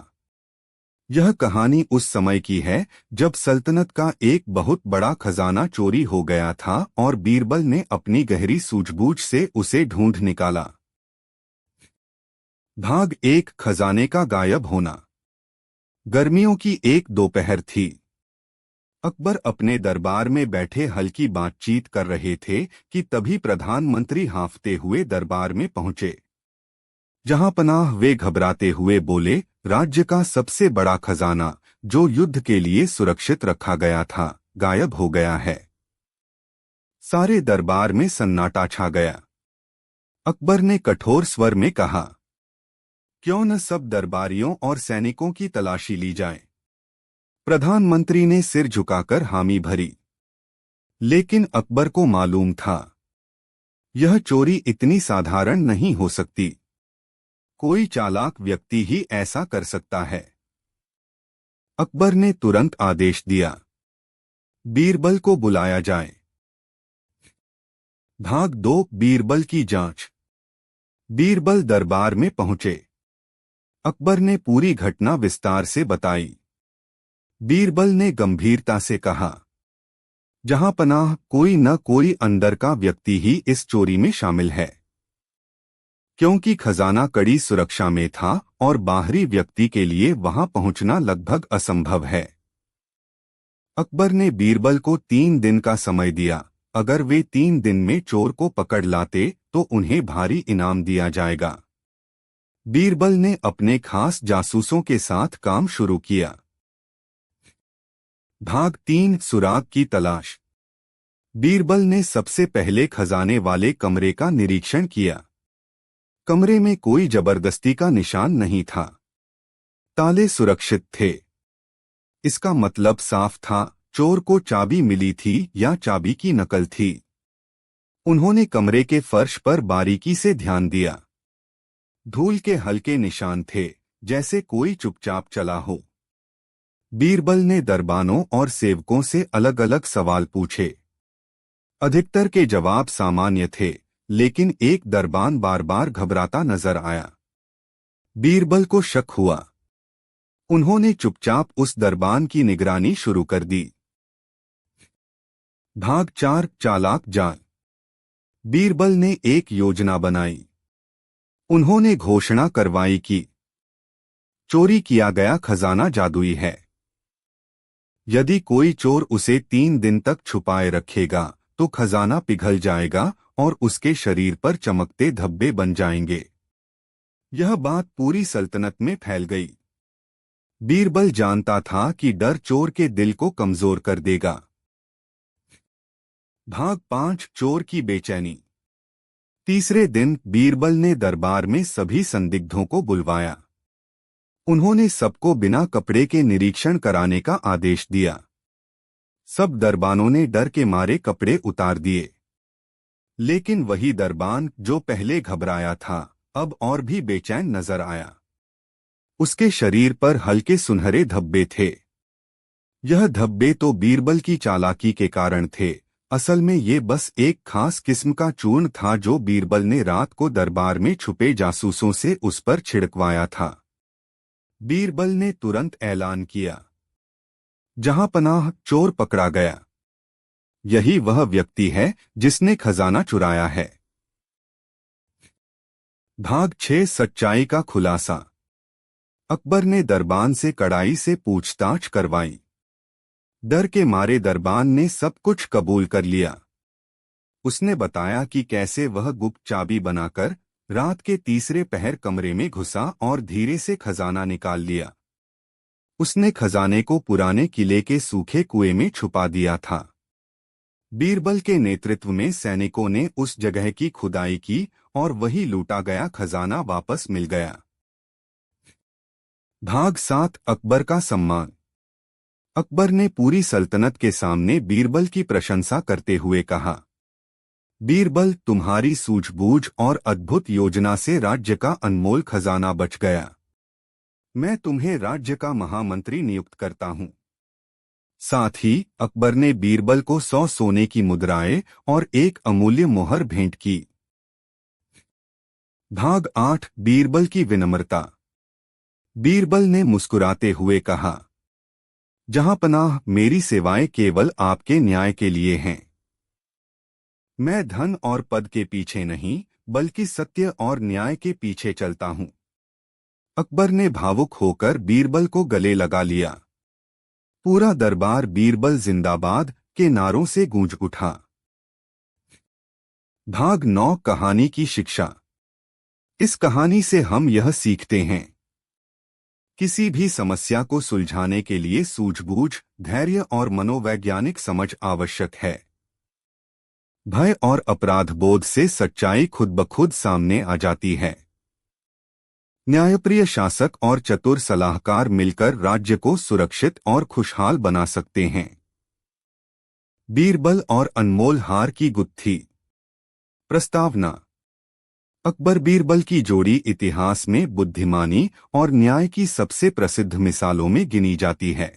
यह कहानी उस समय की है जब सल्तनत का एक बहुत बड़ा खजाना चोरी हो गया था और बीरबल ने अपनी गहरी सूझबूझ से उसे ढूंढ निकाला। भाग 1 खजाने का गायब होना। गर्मियों की एक दोपहर थी। अकबर अपने दरबार में बैठे हल्की बातचीत कर रहे थे कि तभी प्रधानमंत्री हांफते हुए दरबार में पहुंचे। जहां पनाह वे घबराते हुए बोले, राज्य का सबसे बड़ा खजाना जो युद्ध के लिए सुरक्षित रखा गया था गायब हो गया है। सारे दरबार में सन्नाटा छा गया। अकबर ने कठोर स्वर में कहा, क्यों न सब दरबारियों और सैनिकों की तलाशी ली जाए। प्रधानमंत्री ने सिर झुकाकर हामी भरी। लेकिन अकबर को मालूम था, यह चोरी इतनी साधारण नहीं हो सकती। कोई चालाक व्यक्ति ही ऐसा कर सकता है। अकबर ने तुरंत आदेश दिया, बीरबल को बुलाया जाए। भाग 2 बीरबल की जांच। बीरबल दरबार में पहुंचे। अकबर ने पूरी घटना विस्तार से बताई। बीरबल ने गंभीरता से कहा, जहां पनाह कोई न कोई अंदर का व्यक्ति ही इस चोरी में शामिल है, क्योंकि खजाना कड़ी सुरक्षा में था और बाहरी व्यक्ति के लिए वहां पहुंचना लगभग असंभव है। अकबर ने बीरबल को 3 दिन का समय दिया। अगर वे 3 दिन में चोर को पकड़ लाते तो उन्हें भारी इनाम दिया जाएगा। बीरबल ने अपने खास जासूसों के साथ काम शुरू किया। भाग 3 सुराग की तलाश। बीरबल ने सबसे पहले खजाने वाले कमरे का निरीक्षण किया। कमरे में कोई जबरदस्ती का निशान नहीं था। ताले सुरक्षित थे। इसका मतलब साफ था, चोर को चाबी मिली थी या चाबी की नकल थी। उन्होंने कमरे के फर्श पर बारीकी से ध्यान दिया। धूल के हल्के निशान थे, जैसे कोई चुपचाप चला हो। बीरबल ने दरबानों और सेवकों से अलग अलग सवाल पूछे। अधिकतर के जवाब सामान्य थे, लेकिन एक दरबान बार बार घबराता नजर आया। बीरबल को शक हुआ। उन्होंने चुपचाप उस दरबान की निगरानी शुरू कर दी। भाग 4 चालाक जाल। बीरबल ने एक योजना बनाई। उन्होंने घोषणा करवाई कि चोरी किया गया खजाना जादुई है। यदि कोई चोर उसे 3 दिन तक छुपाए रखेगा तो खजाना पिघल जाएगा और उसके शरीर पर चमकते धब्बे बन जाएंगे। यह बात पूरी सल्तनत में फैल गई। बीरबल जानता था कि डर चोर के दिल को कमजोर कर देगा। भाग 5 चोर की बेचैनी। तीसरे दिन बीरबल ने दरबार में सभी संदिग्धों को बुलवाया। उन्होंने सबको बिना कपड़े के निरीक्षण कराने का आदेश दिया। सब दरबानों ने डर के मारे कपड़े उतार दिए। लेकिन वही दरबान जो पहले घबराया था अब और भी बेचैन नजर आया। उसके शरीर पर हल्के सुनहरे धब्बे थे। यह धब्बे तो बीरबल की चालाकी के कारण थे। असल में ये बस एक खास किस्म का चूर्ण था जो बीरबल ने रात को दरबार में छुपे जासूसों से उस पर छिड़कवाया था। बीरबल ने तुरंत ऐलान किया, जहांपनाह, चोर पकड़ा गया। यही वह व्यक्ति है जिसने खजाना चुराया है। भाग 6 सच्चाई का खुलासा। अकबर ने दरबान से कड़ाई से पूछताछ करवाई। डर के मारे दरबान ने सब कुछ कबूल कर लिया। उसने बताया कि कैसे वह गुप्त चाबी बनाकर रात के तीसरे पहर कमरे में घुसा और धीरे से खजाना निकाल लिया। उसने खजाने को पुराने किले के सूखे कुएं में छुपा दिया था। बीरबल के नेतृत्व में सैनिकों ने उस जगह की खुदाई की और वही लूटा गया खजाना वापस मिल गया। भाग 7 अकबर का सम्मान। अकबर ने पूरी सल्तनत के सामने बीरबल की प्रशंसा करते हुए कहा, बीरबल, तुम्हारी सूझबूझ और अद्भुत योजना से राज्य का अनमोल खजाना बच गया। मैं तुम्हें राज्य का महामंत्री नियुक्त करता हूं। साथ ही अकबर ने बीरबल को 100 सोने की मुद्राएं और एक अमूल्य मोहर भेंट की। भाग 8 बीरबल की विनम्रता। बीरबल ने मुस्कुराते हुए कहा, जहांपनाह, मेरी सेवाएं केवल आपके न्याय के लिए हैं। मैं धन और पद के पीछे नहीं बल्कि सत्य और न्याय के पीछे चलता हूं। अकबर ने भावुक होकर बीरबल को गले लगा लिया। पूरा दरबार बीरबल जिंदाबाद के नारों से गूंज उठा। भाग 9 कहानी की शिक्षा। इस कहानी से हम यह सीखते हैं, किसी भी समस्या को सुलझाने के लिए सूझबूझ, धैर्य और मनोवैज्ञानिक समझ आवश्यक है। भय और अपराध बोध से सच्चाई खुद ब खुद सामने आ जाती है। न्यायप्रिय शासक और चतुर सलाहकार मिलकर राज्य को सुरक्षित और खुशहाल बना सकते हैं। बीरबल और अनमोल हार की गुत्थी। प्रस्तावना। अकबर बीरबल की जोड़ी इतिहास में बुद्धिमानी और न्याय की सबसे प्रसिद्ध मिसालों में गिनी जाती है।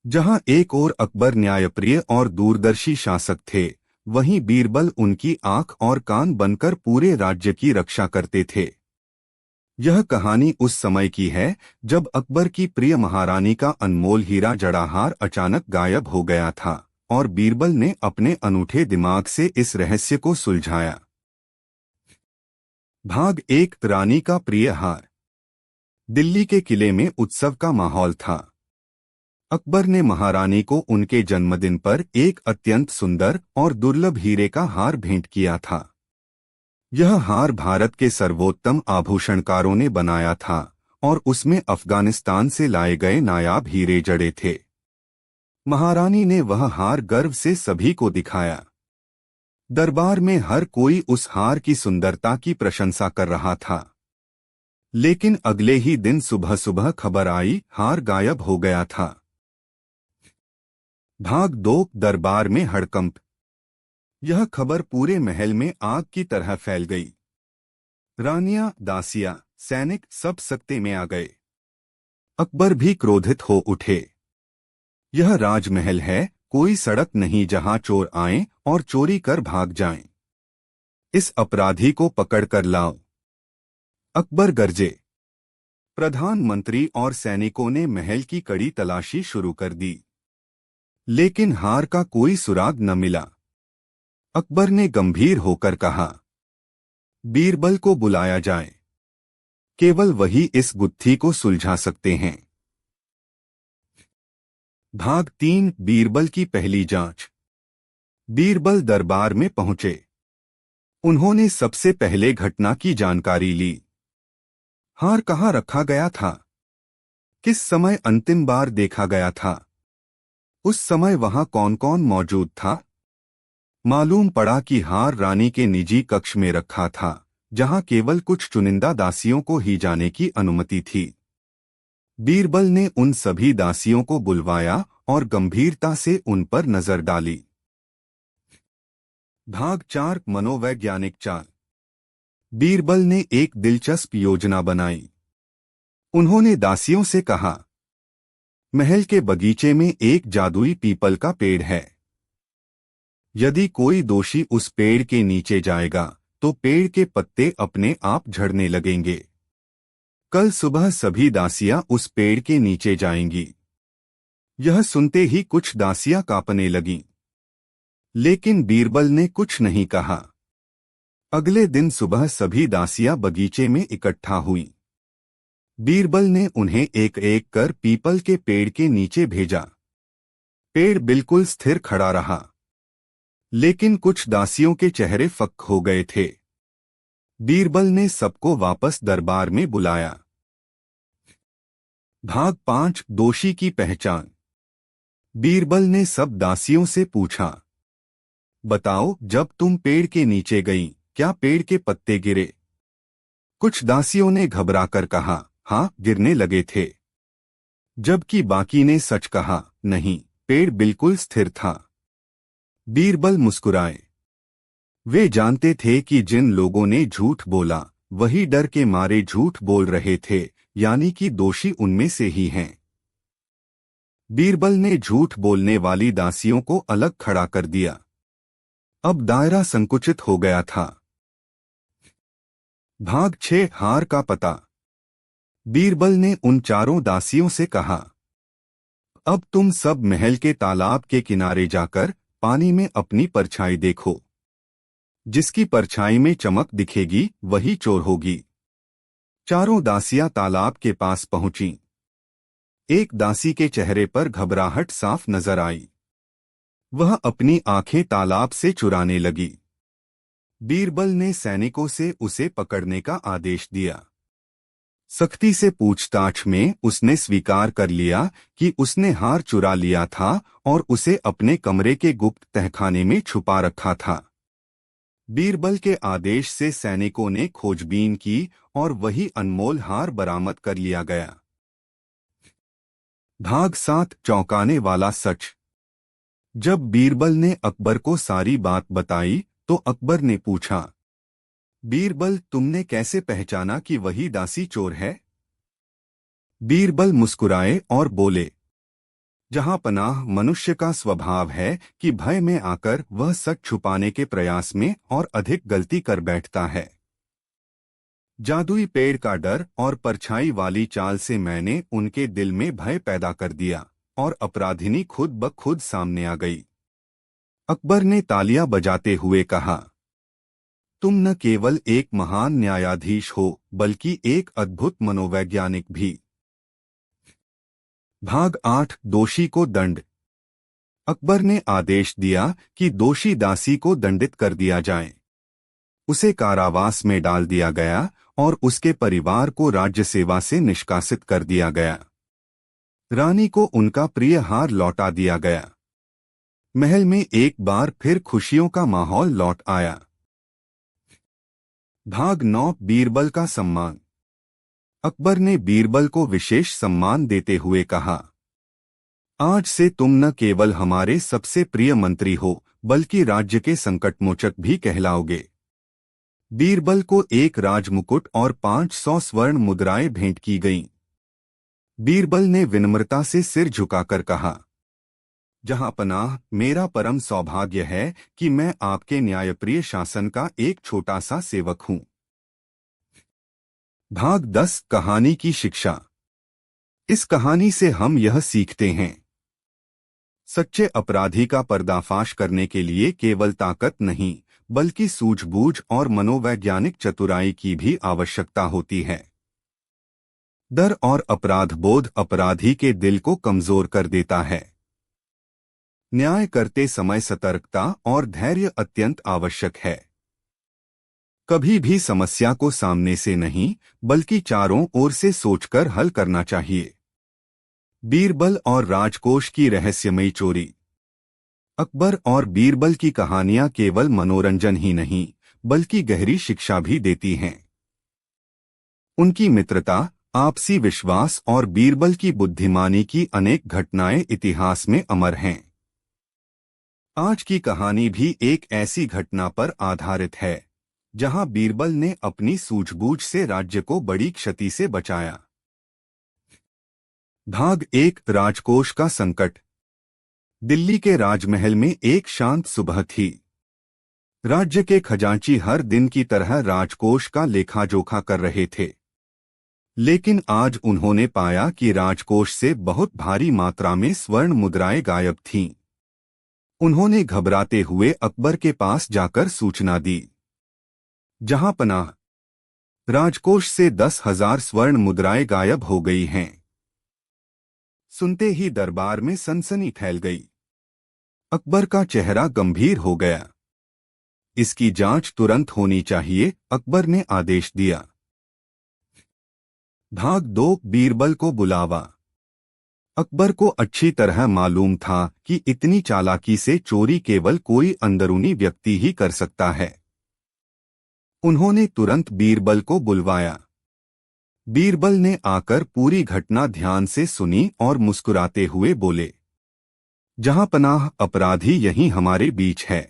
जहां एक ओर अकबर न्यायप्रिय और दूरदर्शी शासक थे, वहीं बीरबल उनकी आंख और कान बनकर पूरे राज्य की रक्षा करते थे। यह कहानी उस समय की है जब अकबर की प्रिय महारानी का अनमोल हीरा जड़ाहार अचानक गायब हो गया था और बीरबल ने अपने अनूठे दिमाग से इस रहस्य को सुलझाया। भाग 1 रानी का प्रिय हार। दिल्ली के किले में उत्सव का माहौल था। अकबर ने महारानी को उनके जन्मदिन पर एक अत्यंत सुंदर और दुर्लभ हीरे का हार भेंट किया था। यह हार भारत के सर्वोत्तम आभूषणकारों ने बनाया था और उसमें अफगानिस्तान से लाए गए नायाब हीरे जड़े थे। महारानी ने वह हार गर्व से सभी को दिखाया। दरबार में हर कोई उस हार की सुंदरता की प्रशंसा कर रहा था। लेकिन अगले ही दिन सुबह सुबह खबर आई, हार गायब हो गया था। भाग 2 दरबार में हड़कंप। यह खबर पूरे महल में आग की तरह फैल गई। रानियां, दासियां, सैनिक सब सकते में आ गए। अकबर भी क्रोधित हो उठे। यह राजमहल है, कोई सड़क नहीं जहां चोर आएं और चोरी कर भाग जाएं। इस अपराधी को पकड़कर लाओ। अकबर गरजे। प्रधानमंत्री और सैनिकों ने महल की कड़ी तलाशी शुरू कर दी, लेकिन हार का कोई सुराग न मिला। अकबर ने गंभीर होकर कहा, बीरबल को बुलाया जाए। केवल वही इस गुत्थी को सुलझा सकते हैं। भाग 3 बीरबल की पहली जांच। बीरबल दरबार में पहुंचे। उन्होंने सबसे पहले घटना की जानकारी ली। हार कहाँ रखा गया था? किस समय अंतिम बार देखा गया था? उस समय वहां कौन कौन मौजूद था? मालूम पड़ा कि हार रानी के निजी कक्ष में रखा था, जहां केवल कुछ चुनिंदा दासियों को ही जाने की अनुमति थी। बीरबल ने उन सभी दासियों को बुलवाया और गंभीरता से उन पर नजर डाली। भाग 4 मनोवैज्ञानिक चाल। बीरबल ने एक दिलचस्प योजना बनाई। उन्होंने दासियों से कहा, महल के बगीचे में एक जादुई पीपल का पेड़ है। यदि कोई दोषी उस पेड़ के नीचे जाएगा तो पेड़ के पत्ते अपने आप झड़ने लगेंगे। कल सुबह सभी दासियां उस पेड़ के नीचे जाएंगी। यह सुनते ही कुछ दासियां कांपने लगीं। लेकिन बीरबल ने कुछ नहीं कहा। अगले दिन सुबह सभी दासियां बगीचे में इकट्ठा हुईं। बीरबल ने उन्हें एक एक कर पीपल के पेड़ के नीचे भेजा। पेड़ बिल्कुल स्थिर खड़ा रहा, लेकिन कुछ दासियों के चेहरे फक हो गए थे। बीरबल ने सबको वापस दरबार में बुलाया। भाग 5 दोषी की पहचान। बीरबल ने सब दासियों से पूछा, बताओ, जब तुम पेड़ के नीचे गईं, क्या पेड़ के पत्ते गिरे? कुछ दासियों ने घबराकर कहा, हाँ, गिरने लगे थे। जबकि बाकी ने सच कहा, नहीं, पेड़ बिल्कुल स्थिर था। बीरबल मुस्कुराए। वे जानते थे कि जिन लोगों ने झूठ बोला वही डर के मारे झूठ बोल रहे थे, यानी कि दोषी उनमें से ही हैं। बीरबल ने झूठ बोलने वाली दासियों को अलग खड़ा कर दिया। अब दायरा संकुचित हो गया था। भाग 6 हार का पता। बीरबल ने उन चारों दासियों से कहा, अब तुम सब महल के तालाब के किनारे जाकर पानी में अपनी परछाई देखो। जिसकी परछाई में चमक दिखेगी वही चोर होगी। चारों दासियां तालाब के पास पहुंचीं। एक दासी के चेहरे पर घबराहट साफ नजर आई। वह अपनी आंखें तालाब से चुराने लगी। बीरबल ने सैनिकों से उसे पकड़ने का आदेश दिया। सख्ती से पूछताछ में उसने स्वीकार कर लिया कि उसने हार चुरा लिया था और उसे अपने कमरे के गुप्त तहखाने में छुपा रखा था। बीरबल के आदेश से सैनिकों ने खोजबीन की और वही अनमोल हार बरामद कर लिया गया। भाग 7 चौंकाने वाला सच। जब बीरबल ने अकबर को सारी बात बताई तो अकबर ने पूछा, बीरबल, तुमने कैसे पहचाना कि वही दासी चोर है? बीरबल मुस्कुराए और बोले, जहां पनाह मनुष्य का स्वभाव है कि भय में आकर वह सच छुपाने के प्रयास में और अधिक गलती कर बैठता है। जादुई पेड़ का डर और परछाई वाली चाल से मैंने उनके दिल में भय पैदा कर दिया और अपराधिनी खुद ब खुद सामने आ गई। अकबर ने तालियां बजाते हुए कहा, तुम न केवल एक महान न्यायाधीश हो बल्कि एक अद्भुत मनोवैज्ञानिक भी। भाग 8 दोषी को दंड। अकबर ने आदेश दिया कि दोषी दासी को दंडित कर दिया जाए। उसे कारावास में डाल दिया गया और उसके परिवार को राज्य सेवा से निष्कासित कर दिया गया। रानी को उनका प्रिय हार लौटा दिया गया। महल में एक बार फिर खुशियों का माहौल लौट आया। भाग 9 बीरबल का सम्मान। अकबर ने बीरबल को विशेष सम्मान देते हुए कहा, आज से तुम न केवल हमारे सबसे प्रिय मंत्री हो बल्कि राज्य के संकटमोचक भी कहलाओगे। बीरबल को एक राजमुकुट और 500 स्वर्ण मुद्राएं भेंट की गईं। बीरबल ने विनम्रता से सिर झुकाकर कहा, जहां पनाह, मेरा परम सौभाग्य है कि मैं आपके न्यायप्रिय शासन का एक छोटा सा सेवक हूं। भाग 10 कहानी की शिक्षा। इस कहानी से हम यह सीखते हैं, सच्चे अपराधी का पर्दाफाश करने के लिए केवल ताकत नहीं बल्कि सूझबूझ और मनोवैज्ञानिक चतुराई की भी आवश्यकता होती है। डर और अपराधबोध अपराधी के दिल को कमजोर कर देता है। न्याय करते समय सतर्कता और धैर्य अत्यंत आवश्यक है। कभी भी समस्या को सामने से नहीं बल्कि चारों ओर से सोचकर हल करना चाहिए। बीरबल और राजकोष की रहस्यमयी चोरी। अकबर और बीरबल की कहानियां केवल मनोरंजन ही नहीं बल्कि गहरी शिक्षा भी देती हैं। उनकी मित्रता, आपसी विश्वास और बीरबल की बुद्धिमानी की अनेक घटनाएं इतिहास में अमर हैं। आज की कहानी भी एक ऐसी घटना पर आधारित है जहां बीरबल ने अपनी सूझबूझ से राज्य को बड़ी क्षति से बचाया। भाग 1, राजकोष का संकट। दिल्ली के राजमहल में एक शांत सुबह थी। राज्य के खजांची हर दिन की तरह राजकोष का लेखा जोखा कर रहे थे, लेकिन आज उन्होंने पाया कि राजकोष से बहुत भारी मात्रा में स्वर्ण मुद्राएं गायब थीं। उन्होंने घबराते हुए अकबर के पास जाकर सूचना दी। जहां पनाह, राजकोष से 10,000 स्वर्ण मुद्राएं गायब हो गई हैं। सुनते ही दरबार में सनसनी फैल गई। अकबर का चेहरा गंभीर हो गया। इसकी जांच तुरंत होनी चाहिए, अकबर ने आदेश दिया। भाग 2, बीरबल को बुलावा। अकबर को अच्छी तरह मालूम था कि इतनी चालाकी से चोरी केवल कोई अंदरूनी व्यक्ति ही कर सकता है। उन्होंने तुरंत बीरबल को बुलवाया। बीरबल ने आकर पूरी घटना ध्यान से सुनी और मुस्कुराते हुए बोले, जहां पनाह, अपराधी यहीं हमारे बीच है।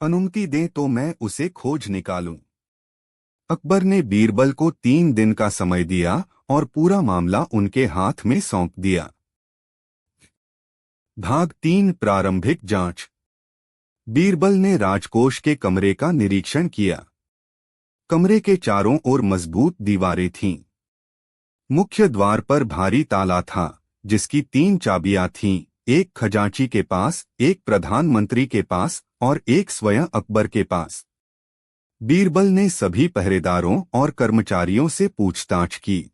अनुमति दें तो मैं उसे खोज निकालूं। अकबर ने बीरबल को 3 दिन का समय दिया और पूरा मामला उनके हाथ में सौंप दिया। भाग 3, प्रारंभिक जांच। बीरबल ने राजकोष के कमरे का निरीक्षण किया। कमरे के चारों ओर मजबूत दीवारें थीं। मुख्य द्वार पर भारी ताला था, जिसकी 3 चाबियां थीं, एक खजांची के पास, एक प्रधानमंत्री के पास और एक स्वयं अकबर के पास। बीरबल ने सभी पहरेदारों और कर्मचारियों से पूछताछ की।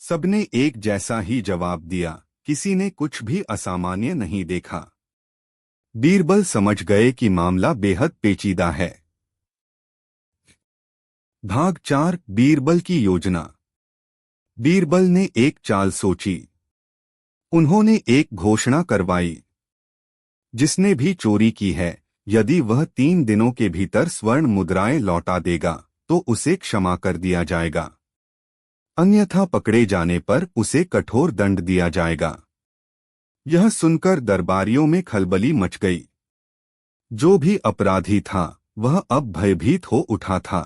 सबने एक जैसा ही जवाब दिया, किसी ने कुछ भी असामान्य नहीं देखा। बीरबल समझ गए कि मामला बेहद पेचीदा है। भाग 4, बीरबल की योजना। बीरबल ने एक चाल सोची। उन्होंने एक घोषणा करवाई, जिसने भी चोरी की है, यदि वह 3 दिनों के भीतर स्वर्ण मुद्राएं लौटा देगा तो उसे क्षमा कर दिया जाएगा, अन्यथा पकड़े जाने पर उसे कठोर दंड दिया जाएगा। यह सुनकर दरबारियों में खलबली मच गई। जो भी अपराधी था वह अब भयभीत हो उठा था।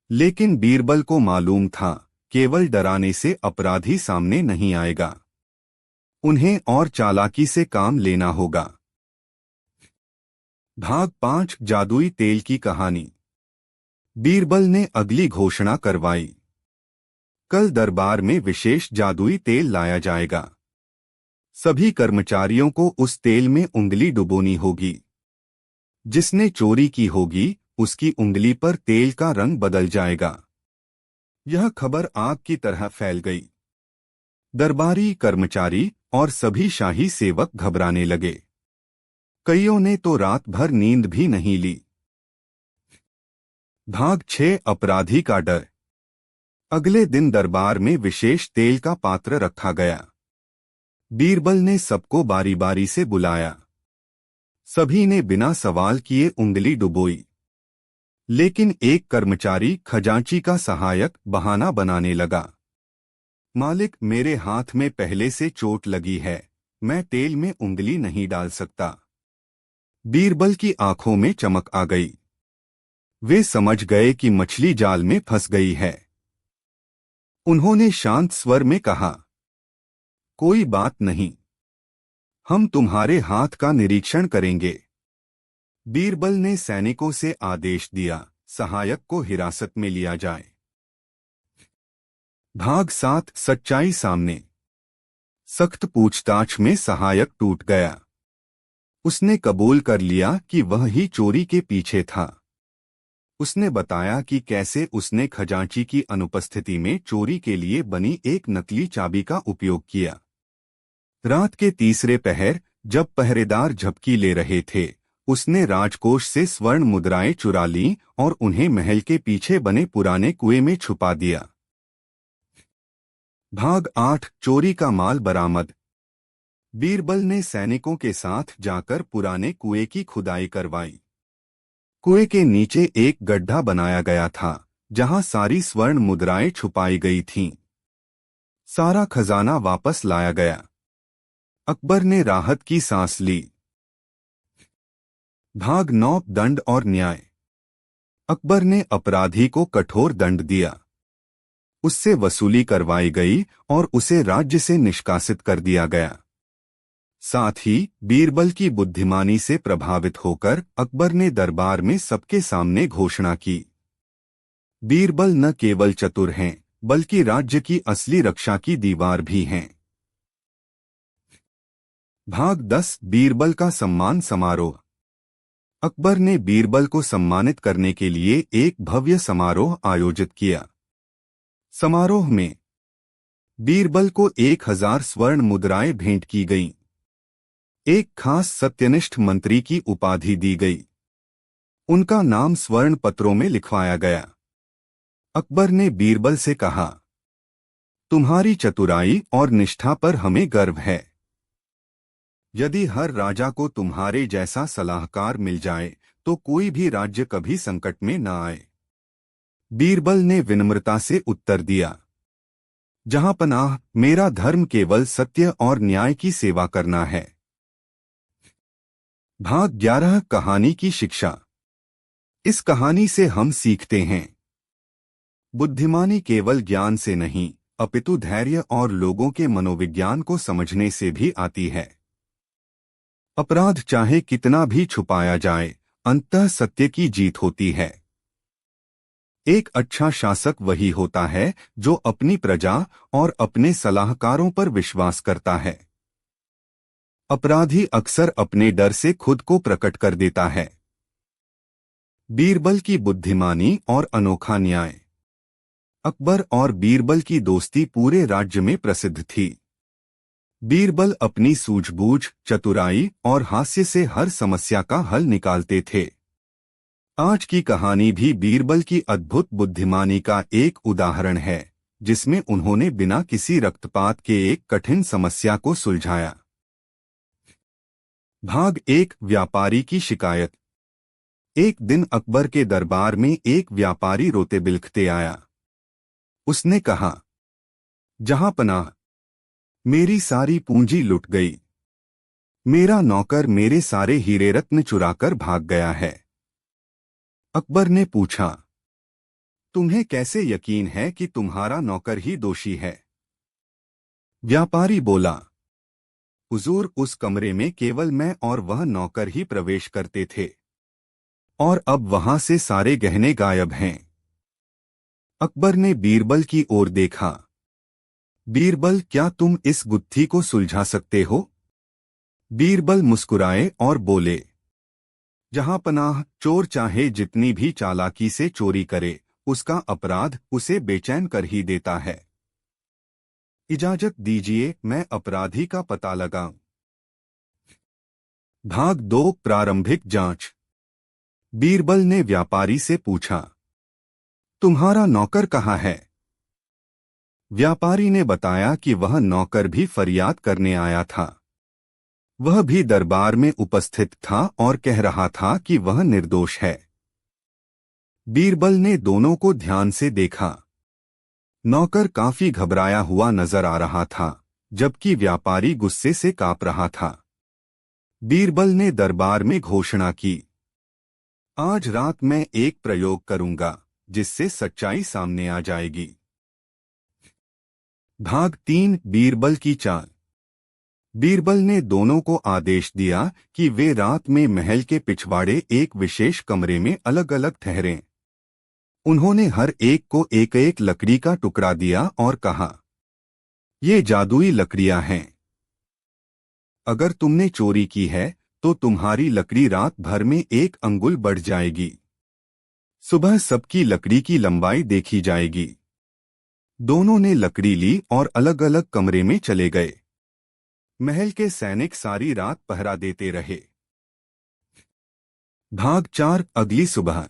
लेकिन बीरबल को मालूम था, केवल डराने से अपराधी सामने नहीं आएगा। उन्हें और चालाकी से काम लेना होगा। भाग 5, जादुई तेल की कहानी। बीरबल ने अगली घोषणा करवाई, कल दरबार में विशेष जादुई तेल लाया जाएगा। सभी कर्मचारियों को उस तेल में उंगली डुबोनी होगी। जिसने चोरी की होगी उसकी उंगली पर तेल का रंग बदल जाएगा। यह खबर आग की तरह फैल गई। दरबारी, कर्मचारी और सभी शाही सेवक घबराने लगे। कईयों ने तो रात भर नींद भी नहीं ली। भाग 6, अपराधी का डर। अगले दिन दरबार में विशेष तेल का पात्र रखा गया। बीरबल ने सबको बारी बारी से बुलाया। सभी ने बिना सवाल किए उंगली डुबोई, लेकिन एक कर्मचारी, खजांची का सहायक, बहाना बनाने लगा। मालिक, मेरे हाथ में पहले से चोट लगी है, मैं तेल में उंगली नहीं डाल सकता। बीरबल की आंखों में चमक आ गई। वे समझ गए कि मछली जाल में फंस गई है। उन्होंने शांत स्वर में कहा, कोई बात नहीं, हम तुम्हारे हाथ का निरीक्षण करेंगे। बीरबल ने सैनिकों से आदेश दिया, सहायक को हिरासत में लिया जाए। भाग 7, सच्चाई सामने। सख्त पूछताछ में सहायक टूट गया। उसने कबूल कर लिया कि वह ही चोरी के पीछे था। उसने बताया कि कैसे उसने खजांची की अनुपस्थिति में चोरी के लिए बनी एक नकली चाबी का उपयोग किया। रात के तीसरे पहर, जब पहरेदार झपकी ले रहे थे, उसने राजकोष से स्वर्ण मुद्राएं चुरा लीं और उन्हें महल के पीछे बने पुराने कुएं में छुपा दिया। भाग 8 चोरी का माल बरामद। बीरबल ने सैनिकों के साथ जाकर पुराने कुएं की खुदाई करवाई। कुएं के नीचे एक गड्ढा बनाया गया था जहां सारी स्वर्ण मुद्राएं छुपाई गई थीं। सारा खजाना वापस लाया गया। अकबर ने राहत की सांस ली। भाग 9 दंड और न्याय। अकबर ने अपराधी को कठोर दंड दिया। उससे वसूली करवाई गई और उसे राज्य से निष्कासित कर दिया गया। साथ ही बीरबल की बुद्धिमानी से प्रभावित होकर अकबर ने दरबार में सबके सामने घोषणा की, बीरबल न केवल चतुर हैं बल्कि राज्य की असली रक्षा की दीवार भी हैं। भाग 10 बीरबल का सम्मान समारोह। अकबर ने बीरबल को सम्मानित करने के लिए एक भव्य समारोह आयोजित किया। समारोह में बीरबल को 1000 स्वर्ण मुद्राएं भेंट की गईं। एक खास सत्यनिष्ठ मंत्री की उपाधि दी गई। उनका नाम स्वर्ण पत्रों में लिखवाया गया। अकबर ने बीरबल से कहा, तुम्हारी चतुराई और निष्ठा पर हमें गर्व है। यदि हर राजा को तुम्हारे जैसा सलाहकार मिल जाए तो कोई भी राज्य कभी संकट में न आए। बीरबल ने विनम्रता से उत्तर दिया, जहांपनाह, मेरा धर्म केवल सत्य और न्याय की सेवा करना है। भाग 11 कहानी की शिक्षा। इस कहानी से हम सीखते हैं, बुद्धिमानी केवल ज्ञान से नहीं अपितु धैर्य और लोगों के मनोविज्ञान को समझने से भी आती है। अपराध चाहे कितना भी छुपाया जाए, अंततः सत्य की जीत होती है। एक अच्छा शासक वही होता है जो अपनी प्रजा और अपने सलाहकारों पर विश्वास करता है। अपराधी अक्सर अपने डर से खुद को प्रकट कर देता है। बीरबल की बुद्धिमानी और अनोखा न्याय। अकबर और बीरबल की दोस्ती पूरे राज्य में प्रसिद्ध थी। बीरबल अपनी सूझबूझ, चतुराई और हास्य से हर समस्या का हल निकालते थे। आज की कहानी भी बीरबल की अद्भुत बुद्धिमानी का एक उदाहरण है, जिसमें उन्होंने बिना किसी रक्तपात के एक कठिन समस्या को सुलझाया। भाग 1 व्यापारी की शिकायत। एक दिन अकबर के दरबार में एक व्यापारी रोते बिलखते आया। उसने कहा, जहांपनाह, मेरी सारी पूंजी लुट गई। मेरा नौकर मेरे सारे हीरे रत्न चुराकर भाग गया है। अकबर ने पूछा, तुम्हें कैसे यकीन है कि तुम्हारा नौकर ही दोषी है? व्यापारी बोला, हुजूर, उस कमरे में केवल मैं और वह नौकर ही प्रवेश करते थे और अब वहां से सारे गहने गायब हैं। अकबर ने बीरबल की ओर देखा। बीरबल, क्या तुम इस गुत्थी को सुलझा सकते हो? बीरबल मुस्कुराए और बोले, जहांपनाह, चोर चाहे जितनी भी चालाकी से चोरी करे, उसका अपराध उसे बेचैन कर ही देता है। इजाजत दीजिए, मैं अपराधी का पता लगाऊं। भाग 2 प्रारंभिक जांच। बीरबल ने व्यापारी से पूछा, तुम्हारा नौकर कहाँ है? व्यापारी ने बताया कि वह नौकर भी फरियाद करने आया था। वह भी दरबार में उपस्थित था और कह रहा था कि वह निर्दोष है। बीरबल ने दोनों को ध्यान से देखा। नौकर काफी घबराया हुआ नजर आ रहा था, जबकि व्यापारी गुस्से से कांप रहा था। बीरबल ने दरबार में घोषणा की, आज रात मैं एक प्रयोग करूंगा जिससे सच्चाई सामने आ जाएगी। भाग 3 बीरबल की चाल। बीरबल ने दोनों को आदेश दिया कि वे रात में महल के पिछवाड़े एक विशेष कमरे में अलग अलग ठहरें। उन्होंने हर एक को एक एक लकड़ी का टुकड़ा दिया और कहा, ये जादुई लकड़ियां हैं। अगर तुमने चोरी की है तो तुम्हारी लकड़ी रात भर में 1 अंगुल बढ़ जाएगी। सुबह सबकी लकड़ी की लंबाई देखी जाएगी। दोनों ने लकड़ी ली और अलग अलग कमरे में चले गए। महल के सैनिक सारी रात पहरा देते रहे। भाग 4 अगली सुबह।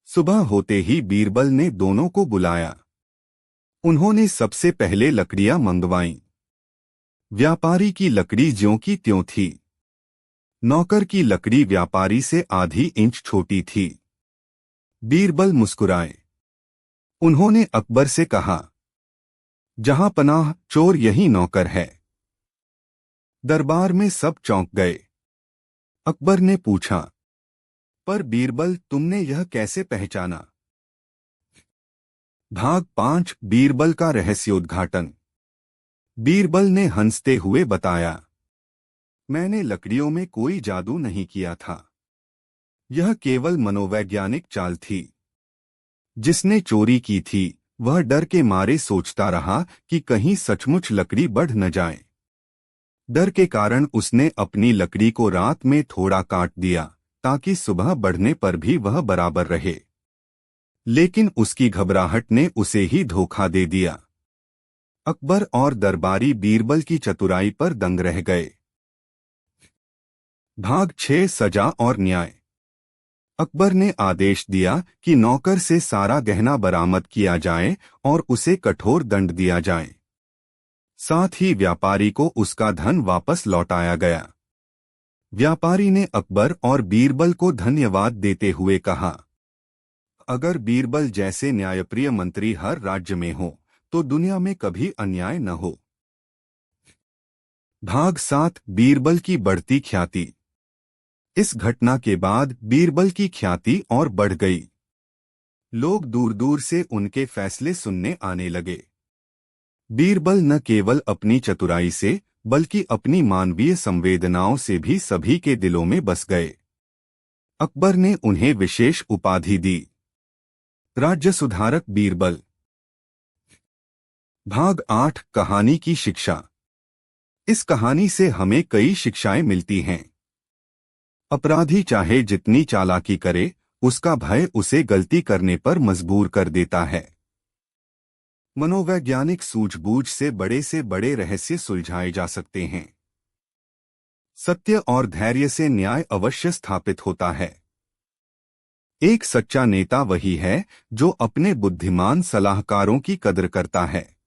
सुबह होते ही बीरबल ने दोनों को बुलाया। उन्होंने सबसे पहले लकड़ियां मंगवाईं। व्यापारी की लकड़ी ज्यों की त्यों थी। नौकर की लकड़ी व्यापारी से आधी इंच छोटी थी। बीरबल मुस्कुराए। उन्होंने अकबर से कहा, जहां पनाह चोर यही नौकर है। दरबार में सब चौंक गए। अकबर ने पूछा, पर बीरबल तुमने यह कैसे पहचाना? भाग 5 बीरबल का रहस्योद्घाटन। बीरबल ने हंसते हुए बताया, मैंने लकड़ियों में कोई जादू नहीं किया था। यह केवल मनोवैज्ञानिक चाल थी। जिसने चोरी की थी वह डर के मारे सोचता रहा कि कहीं सचमुच लकड़ी बढ़ न जाए। डर के कारण उसने अपनी लकड़ी को रात में थोड़ा काट दिया ताकि सुबह बढ़ने पर भी वह बराबर रहे। लेकिन उसकी घबराहट ने उसे ही धोखा दे दिया। अकबर और दरबारी बीरबल की चतुराई पर दंग रह गए। भाग 6 सजा और न्याय। अकबर ने आदेश दिया कि नौकर से सारा गहना बरामद किया जाए और उसे कठोर दंड दिया जाए। साथ ही व्यापारी को उसका धन वापस लौटाया गया। व्यापारी ने अकबर और बीरबल को धन्यवाद देते हुए कहा, अगर बीरबल जैसे न्यायप्रिय मंत्री हर राज्य में हो तो दुनिया में कभी अन्याय न हो। भाग 7 बीरबल की बढ़ती ख्याति। इस घटना के बाद बीरबल की ख्याति और बढ़ गई। लोग दूर दूर से उनके फैसले सुनने आने लगे। बीरबल न केवल अपनी चतुराई से बल्कि अपनी मानवीय संवेदनाओं से भी सभी के दिलों में बस गए। अकबर ने उन्हें विशेष उपाधि दी, राज्य सुधारक बीरबल। भाग 8 कहानी की शिक्षा। इस कहानी से हमें कई शिक्षाएं मिलती हैं। अपराधी चाहे जितनी चालाकी करे, उसका भय उसे गलती करने पर मजबूर कर देता है। मनोवैज्ञानिक सूझबूझ से बड़े रहस्य सुलझाए जा सकते हैं। सत्य और धैर्य से न्याय अवश्य स्थापित होता है। एक सच्चा नेता वही है जो अपने बुद्धिमान सलाहकारों की कद्र करता है।